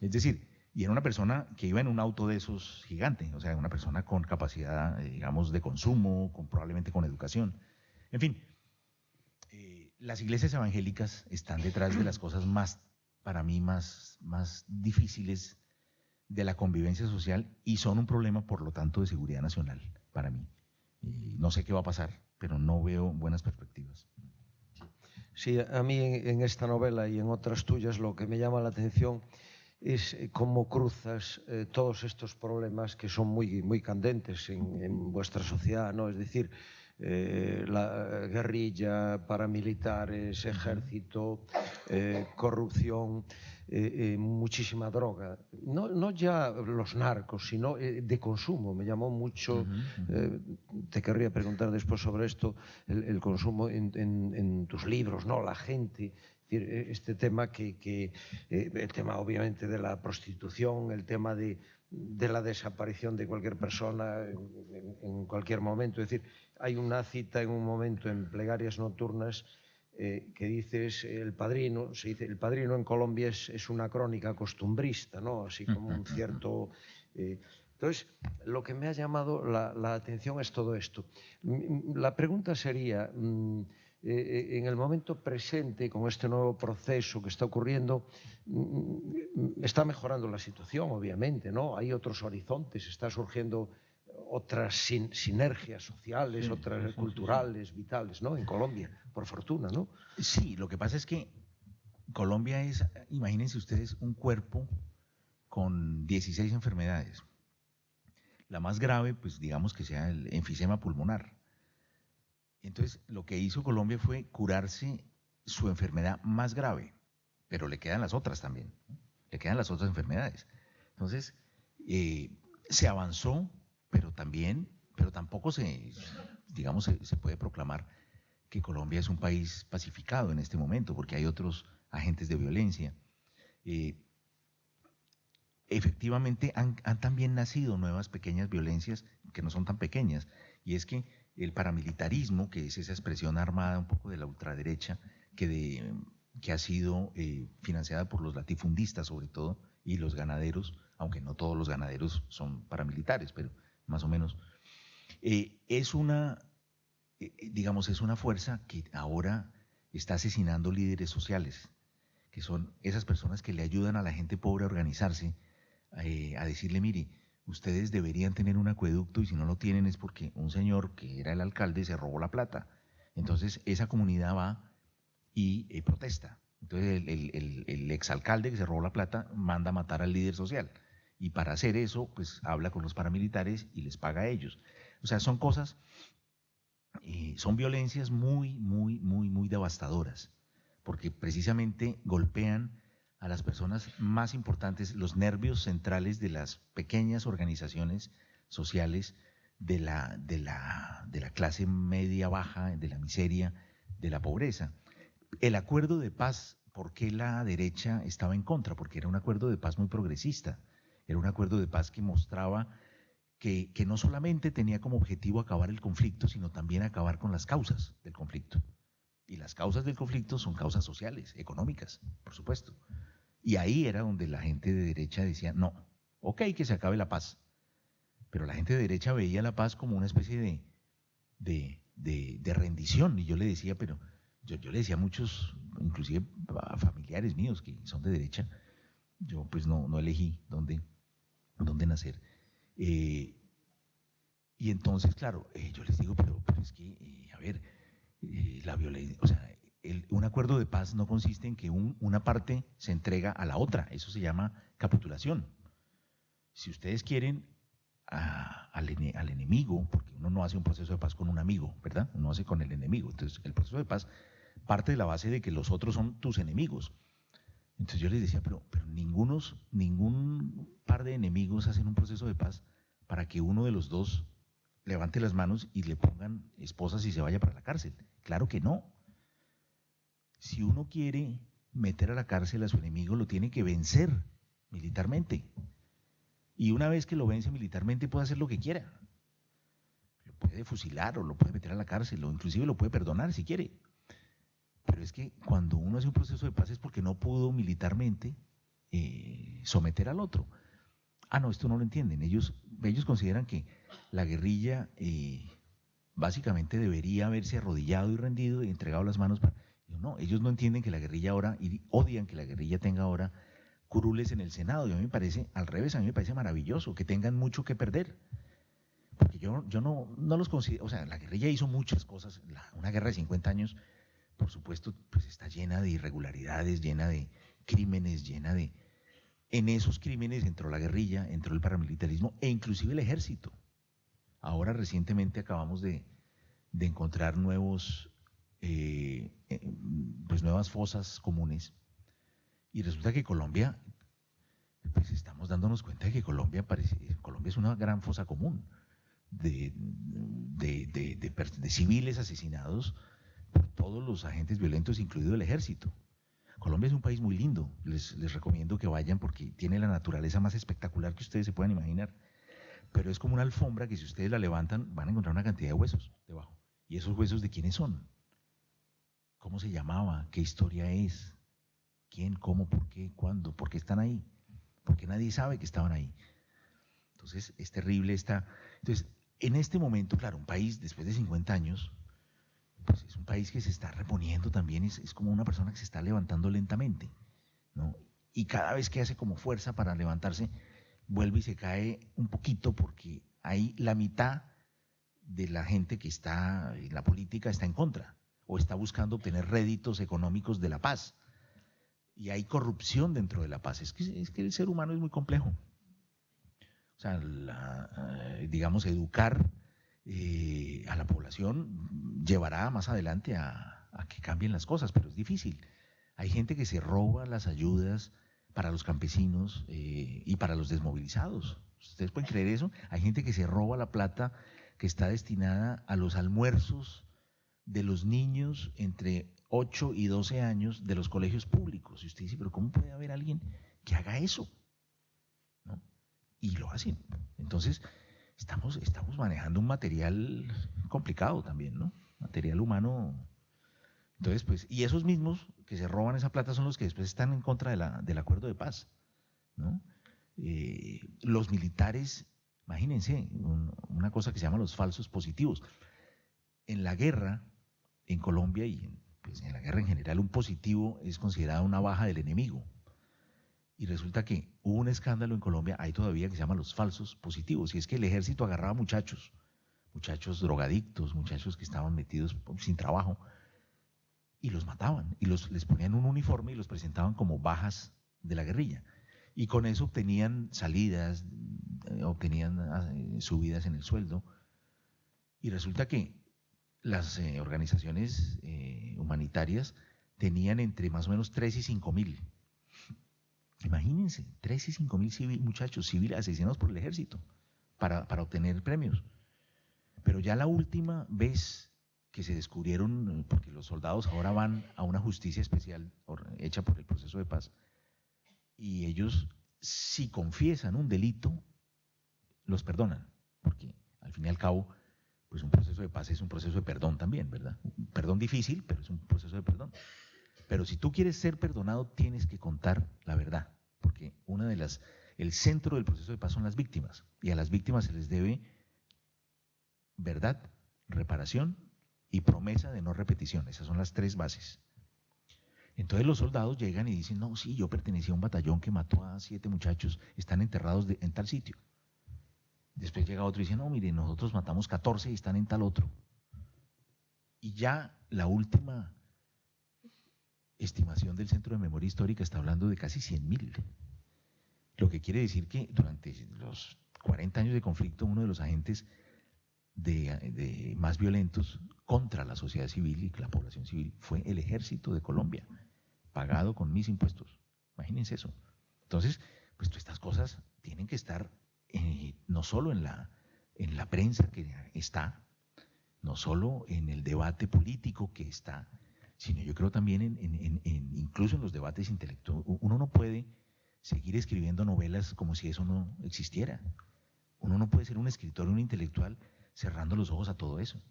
Es decir, y era una persona que iba en un auto de esos gigantes, o sea, una persona con capacidad, digamos, de consumo, probablemente con educación. En fin, las iglesias evangélicas están detrás de las cosas más, para mí, más difíciles de la convivencia social y son un problema, por lo tanto, de seguridad nacional para mí. No sé qué va a pasar, pero no veo buenas perspectivas. Sí, a mí en esta novela y en otras tuyas lo que me llama la atención es cómo cruzas todos estos problemas que son muy candentes en vuestra sociedad, ¿no? Es decir, la guerrilla, paramilitares, ejército, corrupción, muchísima droga. No ya los narcos, sino de consumo. Me llamó mucho, te querría preguntar después sobre esto, el consumo en tus libros, ¿no? La gente. Este tema el tema obviamente de la prostitución, el tema de la desaparición de cualquier persona en cualquier momento. Es decir, hay una cita en un momento en Plegarias Nocturnas que dices El Padrino. Se dice, El Padrino en Colombia es una crónica costumbrista, ¿no? Así como un cierto... Entonces, lo que me ha llamado la atención es todo esto. La pregunta sería... en el momento presente, con este nuevo proceso que está ocurriendo, está mejorando la situación, obviamente, ¿no? Hay otros horizontes, está surgiendo otras sinergias sociales, sí, otras culturales, vitales, ¿no? En Colombia, por fortuna, ¿no? Sí, lo que pasa es que Colombia es, imagínense ustedes, un cuerpo con 16 enfermedades. La más grave, pues digamos que sea el enfisema pulmonar. Entonces, lo que hizo Colombia fue curarse su enfermedad más grave, pero le quedan las otras también, ¿no? Le quedan las otras enfermedades. Entonces, se avanzó, pero tampoco se puede proclamar que Colombia es un país pacificado en este momento, porque hay otros agentes de violencia. Efectivamente, han también nacido nuevas pequeñas violencias que no son tan pequeñas, y es que el paramilitarismo, que es esa expresión armada un poco de la ultraderecha, que ha sido financiada por los latifundistas sobre todo, y los ganaderos, aunque no todos los ganaderos son paramilitares, pero más o menos, es una fuerza que ahora está asesinando líderes sociales, que son esas personas que le ayudan a la gente pobre a organizarse, a decirle, mire, ustedes deberían tener un acueducto y si no lo tienen es porque un señor que era el alcalde se robó la plata. Entonces esa comunidad va y protesta. Entonces el exalcalde que se robó la plata manda a matar al líder social y para hacer eso pues habla con los paramilitares y les paga a ellos. O sea, son cosas, son violencias muy devastadoras porque precisamente golpean a las personas más importantes, los nervios centrales de las pequeñas organizaciones sociales de la clase media baja, de la miseria, de la pobreza. El acuerdo de paz, ¿por qué la derecha estaba en contra? Porque era un acuerdo de paz muy progresista, era un acuerdo de paz que mostraba que no solamente tenía como objetivo acabar el conflicto, sino también acabar con las causas del conflicto. Y las causas del conflicto son causas sociales, económicas, por supuesto. Y ahí era donde la gente de derecha decía, no, ok, que se acabe la paz. Pero la gente de derecha veía la paz como una especie de rendición. Y yo le decía, pero yo le decía a muchos, inclusive a familiares míos que son de derecha, yo pues no elegí dónde nacer. Y entonces, claro, yo les digo, pero es que, a ver, la violencia, o sea, un acuerdo de paz no consiste en que una parte se entrega a la otra, eso se llama capitulación. Si ustedes quieren al enemigo, porque uno no hace un proceso de paz con un amigo, ¿verdad? Uno hace con el enemigo. Entonces, el proceso de paz parte de la base de que los otros son tus enemigos. Entonces yo les decía, pero ningún par de enemigos hacen un proceso de paz para que uno de los dos levante las manos y le pongan esposas y se vaya para la cárcel. Claro que no. Si uno quiere meter a la cárcel a su enemigo, lo tiene que vencer militarmente. Y una vez que lo vence militarmente puede hacer lo que quiera. Lo puede fusilar o lo puede meter a la cárcel o inclusive lo puede perdonar si quiere. Pero es que cuando uno hace un proceso de paz es porque no pudo militarmente someter al otro. Ah, no, esto no lo entienden. Ellos consideran que la guerrilla básicamente debería haberse arrodillado y rendido y entregado las manos. No, ellos no entienden que la guerrilla ahora, y odian que la guerrilla tenga ahora curules en el Senado. Y a mí me parece, al revés, a mí me parece maravilloso que tengan mucho que perder. Porque yo no los considero, o sea, la guerrilla hizo muchas cosas. Una guerra de 50 años, por supuesto, pues está llena de irregularidades, llena de crímenes, llena de... En esos crímenes entró la guerrilla, entró el paramilitarismo e inclusive el ejército. Ahora recientemente acabamos de encontrar nuevas fosas comunes y resulta que Colombia, pues estamos dándonos cuenta de que Colombia es una gran fosa común de civiles asesinados por todos los agentes violentos, incluido el ejército. Colombia es un país muy lindo, les recomiendo que vayan porque tiene la naturaleza más espectacular que ustedes se puedan imaginar, pero es como una alfombra que si ustedes la levantan van a encontrar una cantidad de huesos debajo. ¿Y esos huesos de quiénes son? ¿Cómo se llamaba? ¿Qué historia es? ¿Quién? ¿Cómo? ¿Por qué? ¿Cuándo? ¿Por qué están ahí? Porque nadie sabe que estaban ahí. Entonces es terrible Entonces, en este momento, claro, un país después de 50 años, pues es un país que se está reponiendo también, es como una persona que se está levantando lentamente, ¿no? Y cada vez que hace como fuerza para levantarse, vuelve y se cae un poquito porque ahí la mitad de la gente que está en la política está en contra o está buscando obtener réditos económicos de la paz. Y hay corrupción dentro de la paz. Es que el ser humano es muy complejo. O sea, digamos, educar a la población llevará más adelante a que cambien las cosas, pero es difícil. Hay gente que se roba las ayudas para los campesinos y para los desmovilizados. ¿Ustedes pueden creer eso? Hay gente que se roba la plata que está destinada a los almuerzos de los niños entre 8 y 12 años de los colegios públicos. Y usted dice, pero ¿cómo puede haber alguien que haga eso? ¿No? Y lo hacen. Entonces, estamos manejando un material complicado también, ¿no? Material humano. Entonces, pues, y esos mismos que se roban esa plata son los que después están en contra del acuerdo de paz, ¿no? Los militares, imagínense, una cosa que se llama los falsos positivos. En la guerra, en Colombia y pues en la guerra en general, un positivo es considerado una baja del enemigo. Y resulta que hubo un escándalo en Colombia, hay todavía, que se llama los falsos positivos, y es que el ejército agarraba muchachos drogadictos, muchachos que estaban metidos sin trabajo, y los mataban, y les ponían un uniforme y los presentaban como bajas de la guerrilla. Y con eso obtenían salidas, obtenían subidas en el sueldo, y resulta que las organizaciones humanitarias tenían entre más o menos 3 y 5 mil. Imagínense, 3 y 5 mil muchachos civiles asesinados por el ejército para obtener premios. Pero ya la última vez que se descubrieron, porque los soldados ahora van a una justicia especial hecha por el proceso de paz, y ellos, si confiesan un delito, los perdonan, porque al fin y al cabo, pues un proceso de paz es un proceso de perdón también, ¿verdad? Un perdón difícil, pero es un proceso de perdón. Pero si tú quieres ser perdonado, tienes que contar la verdad, porque el centro del proceso de paz son las víctimas, y a las víctimas se les debe verdad, reparación y promesa de no repetición. Esas son las 3 bases. Entonces los soldados llegan y dicen, no, sí, yo pertenecía a un batallón que mató a 7 muchachos, están enterrados en tal sitio. Después llega otro y dice, no, mire, nosotros matamos 14 y están en tal otro. Y ya la última estimación del Centro de Memoria Histórica está hablando de casi 100.000. Lo que quiere decir que durante los 40 años de conflicto, uno de los agentes más violentos contra la sociedad civil y la población civil fue el ejército de Colombia, pagado con mis impuestos. Imagínense eso. Entonces, pues todas estas cosas tienen que estar no solo en en la prensa que está, no solo en el debate político que está, sino yo creo también incluso en los debates intelectuales. Uno no puede seguir escribiendo novelas como si eso no existiera. Uno no puede ser un escritor o un intelectual cerrando los ojos a todo eso.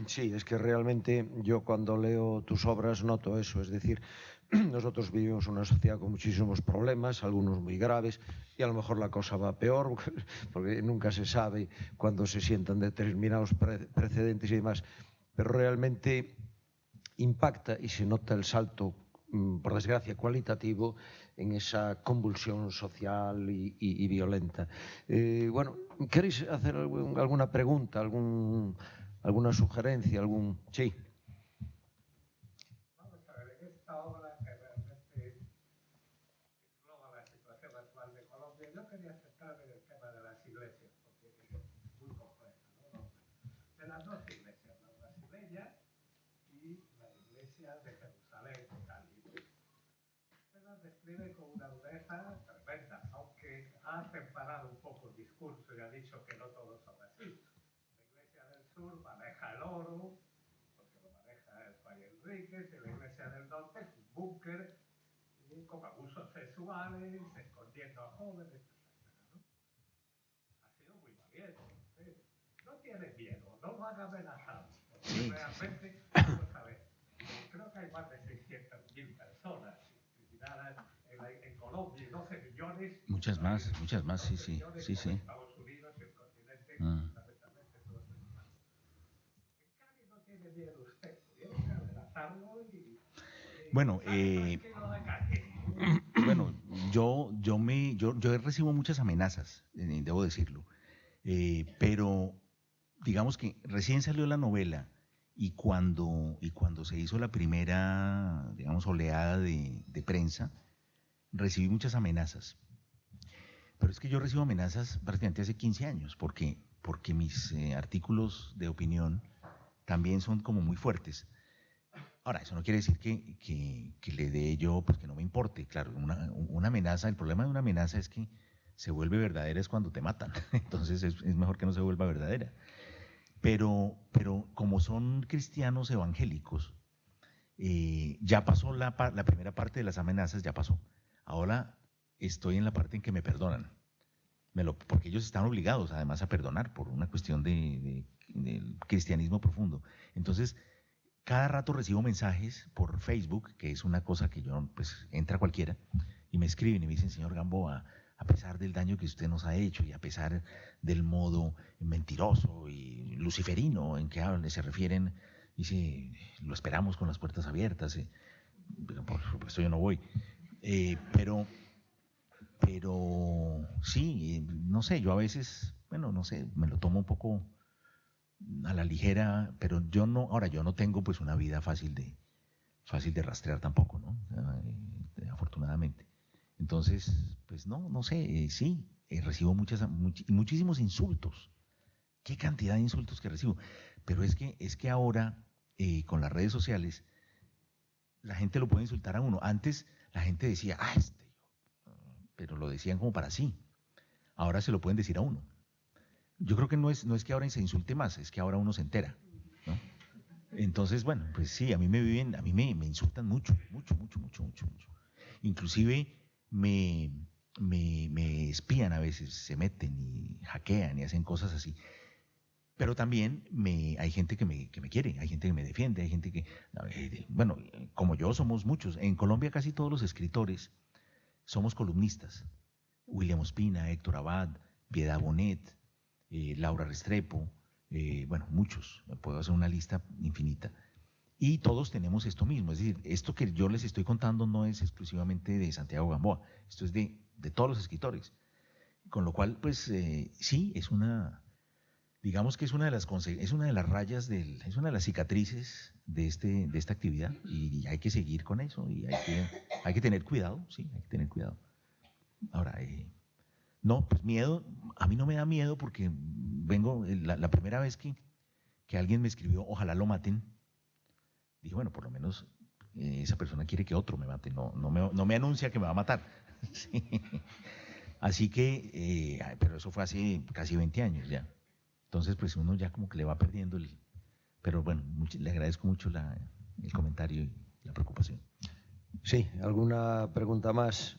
Sí, es que realmente yo cuando leo tus obras noto eso, es decir, nosotros vivimos una sociedad con muchísimos problemas, algunos muy graves, y a lo mejor la cosa va peor, porque nunca se sabe cuándo se sientan determinados precedentes y demás, pero realmente impacta y se nota el salto, por desgracia, cualitativo en esa convulsión social y violenta. Bueno, ¿queréis hacer alguna pregunta, alguna sugerencia, Sí. Vamos a ver, en esta obra que realmente engloba la situación actual de Colombia, yo quería centrarme en el tema de las iglesias, porque es muy compleja, ¿no? De las dos iglesias, la brasileña y la iglesia de Jerusalén, Cali. Se las describe con una dureza tremenda, aunque ha separado un poco el discurso y ha dicho que no todos son así. Del sur maneja el oro, porque lo maneja el Fray Enríquez, y la iglesia del norte es un búnker con abusos sexuales, escondiendo a jóvenes, etc. ¿No? Ha sido muy valiente. No tiene miedo, no lo han amenazado. Porque realmente, vamos a ver, creo que hay más de 600.000 personas discriminadas en Colombia y 12 millones. Muchas más, sí. Estados Unidos y el continente. Bueno, yo recibo muchas amenazas, debo decirlo, pero digamos que recién salió la novela y cuando se hizo la primera, digamos, oleada de prensa, recibí muchas amenazas. Pero es que yo recibo amenazas prácticamente hace 15 años, porque mis artículos de opinión también son como muy fuertes. Ahora, eso no quiere decir que le dé yo, pues que no me importe. Claro, una amenaza, el problema de una amenaza es que se vuelve verdadera es cuando te matan. Entonces es mejor que no se vuelva verdadera. Pero como son cristianos evangélicos, ya pasó la primera parte de las amenazas, ya pasó. Ahora estoy en la parte en que me perdonan. Porque ellos están obligados además a perdonar por una cuestión del cristianismo profundo. Entonces, cada rato recibo mensajes por Facebook, que es una cosa que yo, pues, entra cualquiera, y me escriben y me dicen, señor Gamboa, a pesar del daño que usted nos ha hecho y a pesar del modo mentiroso y luciferino en que se refieren, dice, lo esperamos con las puertas abiertas. Por supuesto yo no voy. Pero sí, no sé, yo a veces, bueno, no sé, me lo tomo un poco a la ligera, pero yo no tengo pues una vida fácil de rastrear tampoco, ¿no? Afortunadamente. Entonces, pues no sé, sí, recibo muchísimos insultos. ¿Qué cantidad de insultos que recibo? Pero es que ahora, con las redes sociales, la gente lo puede insultar a uno. Antes la gente decía, pero lo decían como para sí. Ahora se lo pueden decir a uno. Yo creo que no es que ahora se insulte más, es que ahora uno se entera, ¿no? Entonces, bueno, pues sí, a mí me insultan mucho. Inclusive me espían a veces, se meten y hackean y hacen cosas así. Pero también hay gente que me quiere, hay gente que me defiende, hay gente que, bueno, como yo somos muchos. En Colombia casi todos los escritores somos columnistas. William Ospina, Héctor Abad, Piedad Bonet, Laura Restrepo, bueno, muchos, puedo hacer una lista infinita. Y todos tenemos esto mismo, es decir, esto que yo les estoy contando no es exclusivamente de Santiago Gamboa, esto es de todos los escritores. Con lo cual, pues sí, digamos que es una de las rayas, es una de las cicatrices de esta actividad y hay que seguir con eso y hay que tener cuidado, sí, hay que tener cuidado. Ahora, no, pues miedo, a mí no me da miedo porque la primera vez que alguien me escribió, ojalá lo maten, dije, bueno, por lo menos esa persona quiere que otro me mate, no me anuncia que me va a matar. Sí. Así que, pero eso fue hace casi 20 años ya. Entonces, pues uno ya como que le va perdiendo el... Pero bueno, le agradezco mucho el comentario y la preocupación. Sí, ¿alguna pregunta más?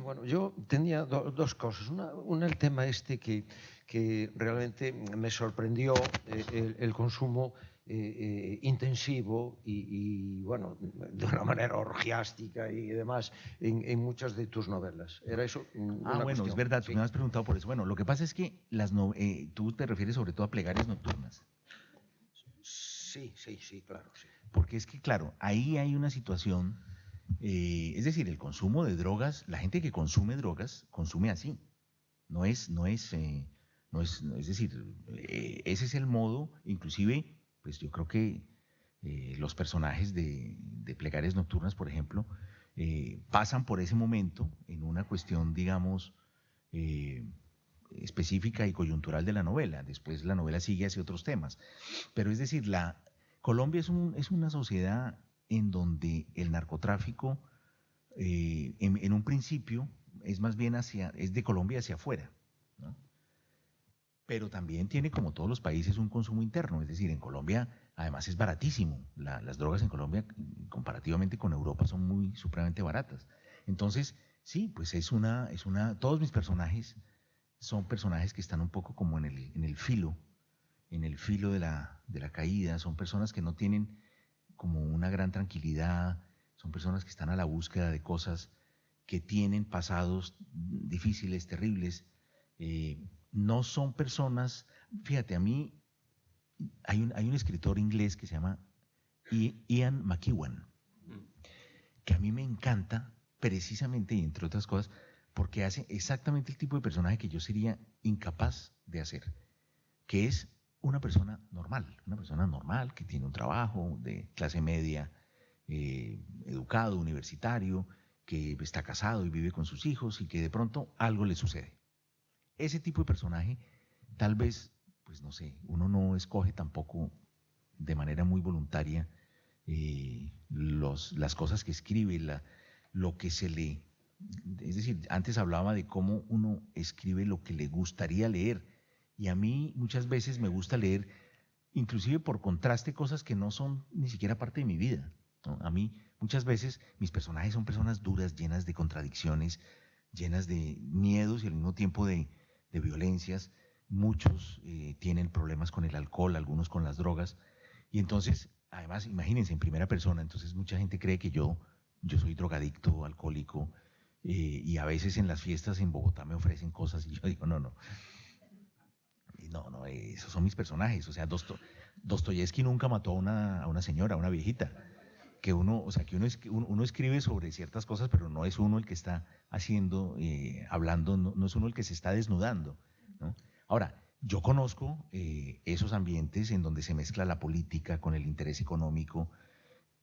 Bueno, yo tenía dos cosas. Una, el tema este que realmente me sorprendió, el consumo intensivo y, bueno, de una manera orgiástica y demás en muchas de tus novelas. ¿Era eso? Bueno, cuestión. Es verdad, tú me has preguntado por eso. Bueno, lo que pasa es que tú te refieres sobre todo a plegarias nocturnas. Sí, claro. Sí. Porque es que, claro, ahí hay una situación... es decir, el consumo de drogas, la gente que consume drogas, consume así. Es decir, ese es el modo, inclusive, pues yo creo que los personajes de Plegarias Nocturnas, por ejemplo, pasan por ese momento en una cuestión, digamos, específica y coyuntural de la novela. Después la novela sigue hacia otros temas. Pero es decir, Colombia es una sociedad en donde el narcotráfico, en un principio, es más bien es de Colombia hacia afuera, ¿no? Pero también tiene, como todos los países, un consumo interno. Es decir, en Colombia, además, es baratísimo. Las drogas en Colombia, comparativamente con Europa, son supremamente baratas. Entonces, sí, pues todos mis personajes son personajes que están un poco como en el filo de la caída. Son personas que no tienen como una gran tranquilidad, son personas que están a la búsqueda de cosas, que tienen pasados difíciles, terribles. No son personas, fíjate, a mí hay un escritor inglés que se llama Ian McEwan, que a mí me encanta precisamente, y entre otras cosas, porque hace exactamente el tipo de personaje que yo sería incapaz de hacer, que es una persona normal que tiene un trabajo de clase media, educado, universitario, que está casado y vive con sus hijos y que de pronto algo le sucede. Ese tipo de personaje, tal vez, pues no sé, uno no escoge tampoco de manera muy voluntaria las cosas que escribe, lo que se lee. Es decir, antes hablaba de cómo uno escribe lo que le gustaría leer. Y a mí muchas veces me gusta leer, inclusive por contraste, cosas que no son ni siquiera parte de mi vida, ¿no? A mí muchas veces mis personajes son personas duras, llenas de contradicciones, llenas de miedos y al mismo tiempo de violencias. Muchos tienen problemas con el alcohol, algunos con las drogas. Y entonces, además, imagínense, en primera persona, entonces mucha gente cree que yo soy drogadicto, alcohólico, y a veces en las fiestas en Bogotá me ofrecen cosas y yo digo, no, esos son mis personajes. O sea, Dostoyevsky nunca mató a una señora, a una viejita. Que uno escribe sobre ciertas cosas, pero no es uno el que está haciendo, hablando, no es uno el que se está desnudando, ¿no? Ahora, yo conozco esos ambientes en donde se mezcla la política con el interés económico,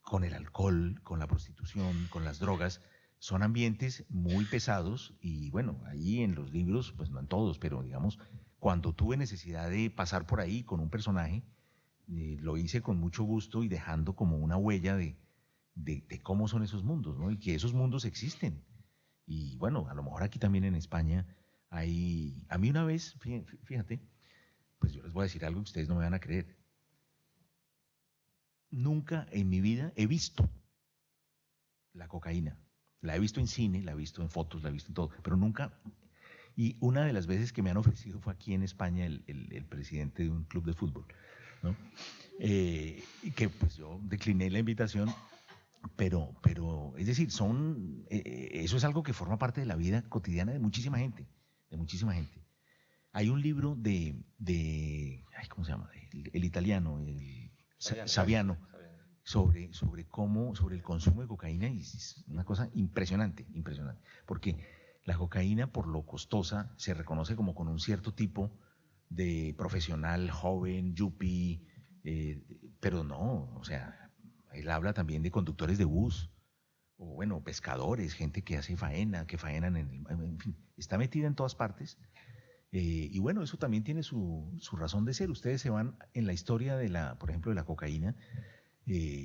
con el alcohol, con la prostitución, con las drogas. Son ambientes muy pesados y bueno, ahí en los libros, pues no en todos, pero digamos, cuando tuve necesidad de pasar por ahí con un personaje, lo hice con mucho gusto y dejando como una huella de cómo son esos mundos, ¿no? Y que esos mundos existen. Y bueno, a lo mejor aquí también en España hay... A mí una vez, fíjate, pues yo les voy a decir algo que ustedes no me van a creer. Nunca en mi vida he visto la cocaína. La he visto en cine, la he visto en fotos, la he visto en todo, pero nunca... Y una de las veces que me han ofrecido fue aquí en España el presidente de un club de fútbol, ¿no? Que pues yo decliné la invitación, pero es decir, eso es algo que forma parte de la vida cotidiana de muchísima gente, Hay un libro ¿cómo se llama? El italiano, Saviano, sobre el consumo de cocaína, y es una cosa impresionante, porque la cocaína, por lo costosa, se reconoce como con un cierto tipo de profesional joven, yuppie, pero no, o sea, él habla también de conductores de bus, o bueno, pescadores, gente que hace faena, que faenan en fin, está metida en todas partes. Y bueno, eso también tiene su razón de ser. Ustedes se van en la historia por ejemplo, de la cocaína,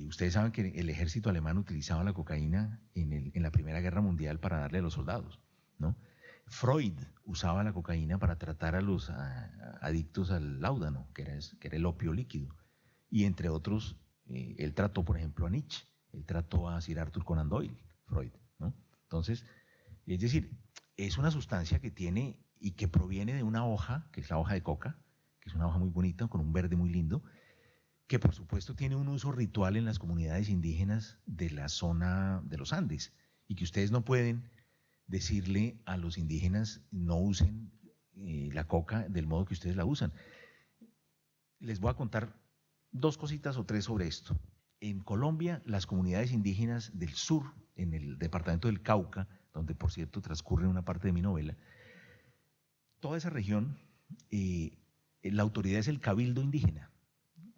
Ustedes saben que el ejército alemán utilizaba la cocaína en la Primera Guerra Mundial para darle a los soldados, ¿no? Freud usaba la cocaína para tratar a los adictos al láudano, que era el opio líquido. Y entre otros, él trató, por ejemplo, a Nietzsche, él trató a Sir Arthur Conan Doyle, Freud, ¿no? Entonces, es decir, es una sustancia que tiene y que proviene de una hoja, que es la hoja de coca, que es una hoja muy bonita, con un verde muy lindo, que por supuesto tiene un uso ritual en las comunidades indígenas de la zona de los Andes, y que ustedes no pueden decirle a los indígenas no usen la coca del modo que ustedes la usan. Les voy a contar 2 cositas o 3 sobre esto. En Colombia, las comunidades indígenas del sur, en el departamento del Cauca, donde por cierto transcurre una parte de mi novela, toda esa región, la autoridad es el cabildo indígena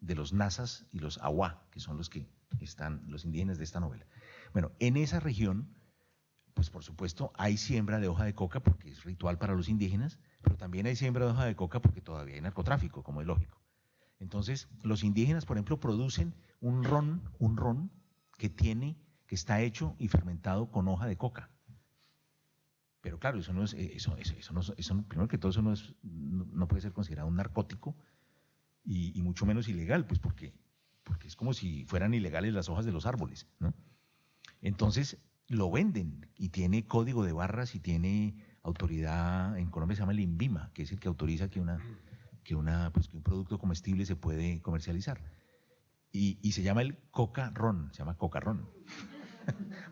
de los Nazas y los Awá, que son los que están, los indígenas de esta novela. Bueno, en esa región, pues por supuesto hay siembra de hoja de coca porque es ritual para los indígenas, pero también hay siembra de hoja de coca porque todavía hay narcotráfico, como es lógico. Entonces, los indígenas, por ejemplo, producen un ron que está hecho y fermentado con hoja de coca. Pero claro, eso no es, primero que todo, eso no puede ser considerado un narcótico y mucho menos ilegal, pues porque es como si fueran ilegales las hojas de los árboles, ¿no? Entonces, lo venden y tiene código de barras y tiene autoridad, en Colombia se llama el INVIMA, que es el que autoriza que un producto comestible se puede comercializar. Y se llama el coca-ron, se llama coca-ron.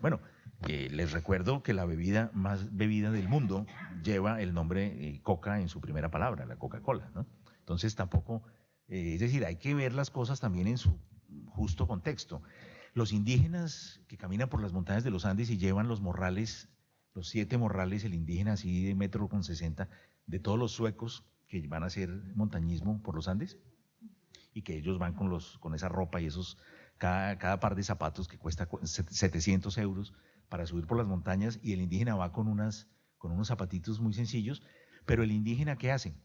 Bueno, les recuerdo que la bebida más bebida del mundo lleva el nombre coca en su primera palabra, la Coca-Cola, ¿no? Entonces tampoco, es decir, hay que ver las cosas también en su justo contexto. Los indígenas que caminan por las montañas de los Andes y llevan los morrales, los 7 morrales, el indígena así de 1,60 m, de todos los suecos que van a hacer montañismo por los Andes, y que ellos van con esa ropa y esos, cada par de zapatos que cuesta 700 euros para subir por las montañas, y el indígena va con unos zapatitos muy sencillos, pero el indígena, ¿qué hace?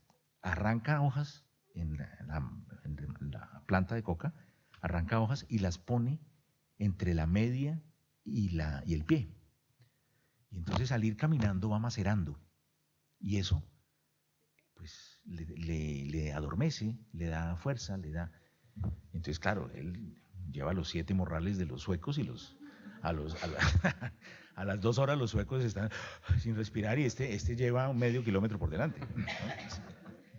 Arranca hojas en la planta de coca, arranca hojas y las pone entre la media y el pie. Y entonces al ir caminando va macerando. Y eso, pues, le adormece, le da fuerza, le da... Entonces, claro, él lleva los 7 morrales de los suecos y a las 2 horas los suecos están sin respirar y este lleva medio kilómetro por delante, ¿no?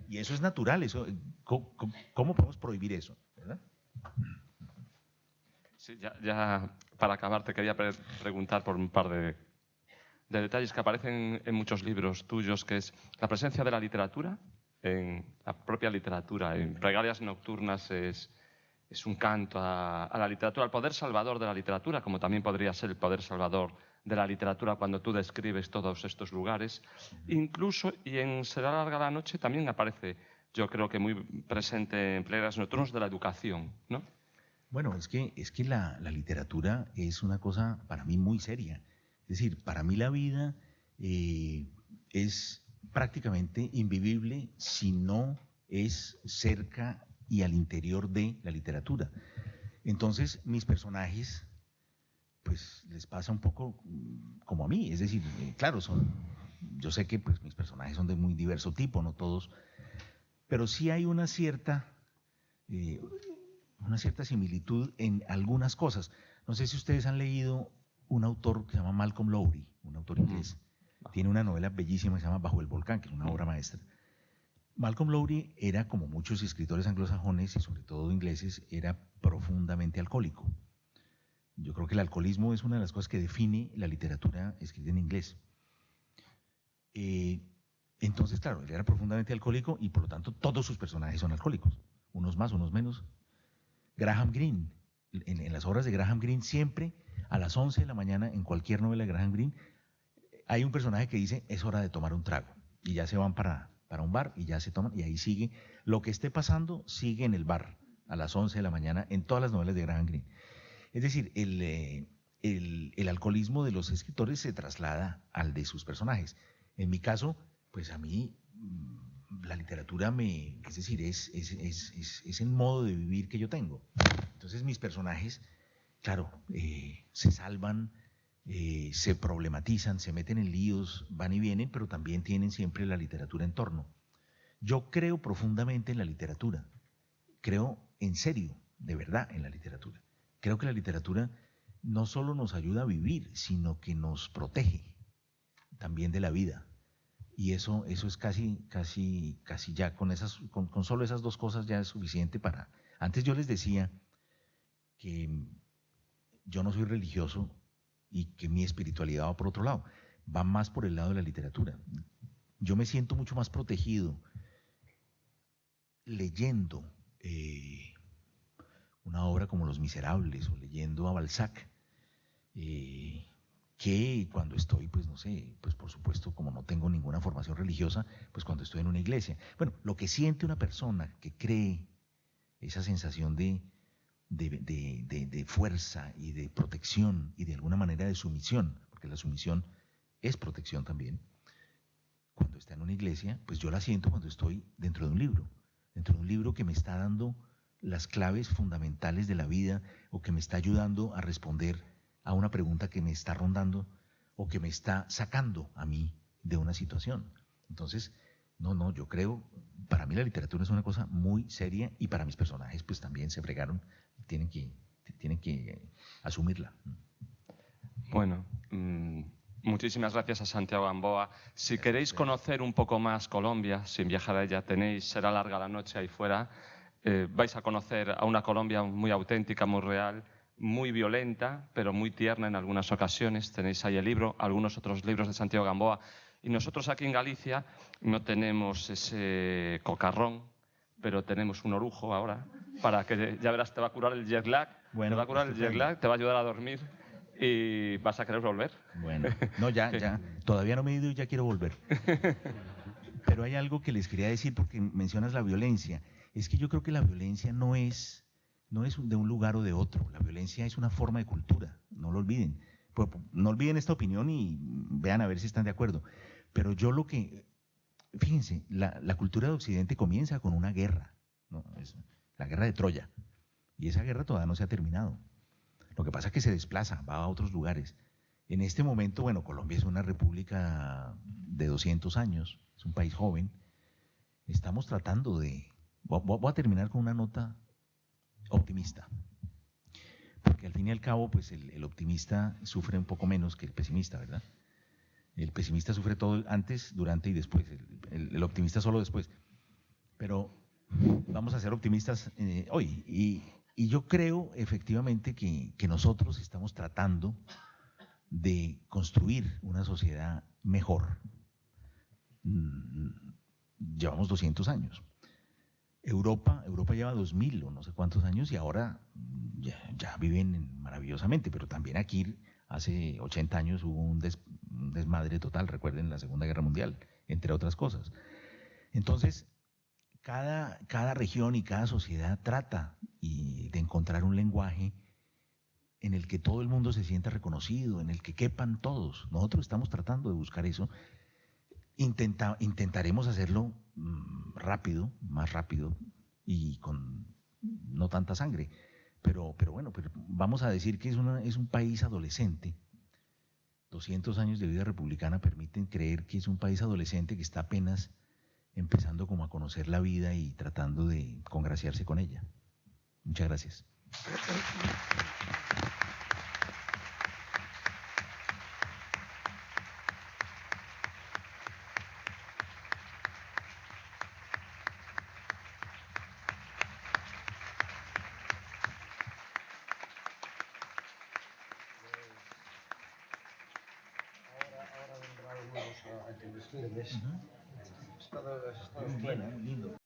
Y eso es natural, eso, ¿cómo podemos prohibir eso? ¿Verdad? Sí, ya para acabar te quería preguntar por un par de detalles que aparecen en muchos libros tuyos, que es la presencia de la literatura, en la propia literatura, en Plegarias Nocturnas es un canto a la literatura, al poder salvador de la literatura, como también podría ser el poder salvador de la literatura cuando tú describes todos estos lugares. Incluso, y en Será larga la noche también aparece, yo creo que muy presente en Plegarias Nocturnas, de la educación, ¿no? Bueno, es que la literatura es una cosa para mí muy seria. Es decir, para mí la vida es prácticamente invivible si no es cerca y al interior de la literatura. Entonces, mis personajes, pues les pasa un poco como a mí. Es decir, claro, yo sé que pues, mis personajes son de muy diverso tipo, no todos, pero sí hay una cierta similitud en algunas cosas. No sé si ustedes han leído un autor que se llama Malcolm Lowry, un autor inglés. Tiene una novela bellísima que se llama Bajo el volcán, que es una obra maestra. Malcolm Lowry era, como muchos escritores anglosajones y sobre todo ingleses, era profundamente alcohólico. Yo creo que el alcoholismo es una de las cosas que define la literatura escrita en inglés. Entonces, claro, él era profundamente alcohólico y por lo tanto todos sus personajes son alcohólicos, unos más, unos menos. Graham Greene, en las obras de Graham Greene, siempre a las 11 de la mañana, en cualquier novela de Graham Greene, hay un personaje que dice, es hora de tomar un trago, y ya se van para un bar y ya se toman, y ahí sigue, lo que esté pasando sigue en el bar, a las 11 de la mañana, en todas las novelas de Graham Greene. Es decir, el alcoholismo de los escritores se traslada al de sus personajes. En mi caso, pues a mí la literatura es decir, es el modo de vivir que yo tengo. Entonces mis personajes, claro, se salvan, se problematizan, se meten en líos, van y vienen, pero también tienen siempre la literatura en torno. Yo creo profundamente en la literatura, creo en serio, de verdad, en la literatura. Creo que la literatura no solo nos ayuda a vivir, sino que nos protege también de la vida. Y eso es casi ya, con solo esas dos cosas ya es suficiente para... Antes yo les decía que yo no soy religioso y que mi espiritualidad va por otro lado, va más por el lado de la literatura. Yo me siento mucho más protegido leyendo una obra como Los Miserables o leyendo a Balzac, que cuando estoy, pues no sé, pues por supuesto, como no tengo ninguna formación religiosa, pues cuando estoy en una iglesia. Bueno, lo que siente una persona que cree, esa sensación de fuerza y de protección y de alguna manera de sumisión, porque la sumisión es protección también, cuando está en una iglesia, pues yo la siento cuando estoy dentro de un libro que me está dando las claves fundamentales de la vida o que me está ayudando a responder a una pregunta que me está rondando o que me está sacando a mí de una situación. Entonces, yo creo, para mí la literatura es una cosa muy seria y para mis personajes pues también se fregaron, tienen que asumirla. Bueno, muchísimas gracias a Santiago Gamboa. Si queréis conocer un poco más Colombia, sin viajar a ella, será larga la noche ahí fuera, vais a conocer a una Colombia muy auténtica, muy real, muy violenta, pero muy tierna en algunas ocasiones. Tenéis ahí el libro, algunos otros libros de Santiago Gamboa. Y nosotros aquí en Galicia no tenemos ese cocarrón, pero tenemos un orujo ahora, para que, ya verás, te va a curar el jet lag, bueno, te va a curar el jet lag, te va a ayudar a dormir y vas a querer volver. Bueno, no, ya, todavía no me he ido y ya quiero volver. Pero hay algo que les quería decir porque mencionas la violencia. Es que yo creo que la violencia no es de un lugar o de otro. La violencia es una forma de cultura, no lo olviden. No olviden esta opinión y vean a ver si están de acuerdo. Pero fíjense, la cultura de Occidente comienza con una guerra, ¿no? Es la guerra de Troya. Y esa guerra todavía no se ha terminado. Lo que pasa es que se desplaza, va a otros lugares. En este momento, bueno, Colombia es una república de 200 años, es un país joven. Estamos tratando de... Voy a terminar con una nota optimista. Porque al fin y al cabo, pues el optimista sufre un poco menos que el pesimista, ¿verdad? El pesimista sufre todo antes, durante y después. El optimista solo después. Pero vamos a ser optimistas hoy. Y yo creo efectivamente que nosotros estamos tratando de construir una sociedad mejor. Llevamos 200 años. Europa lleva 2000 o no sé cuántos años y ahora ya viven maravillosamente, pero también aquí hace 80 años hubo un desmadre total, recuerden la Segunda Guerra Mundial, entre otras cosas. Entonces, cada región y cada sociedad trata de encontrar un lenguaje en el que todo el mundo se sienta reconocido, en el que quepan todos. Nosotros estamos tratando de buscar eso. Intentaremos hacerlo rápido, más rápido y con no tanta sangre. Pero bueno, vamos a decir que es un país adolescente. 200 años de vida republicana permiten creer que es un país adolescente que está apenas empezando como a conocer la vida y tratando de congraciarse con ella. Muchas gracias. Ahora vendrá algunos a que les firmes. Está bien, lindo.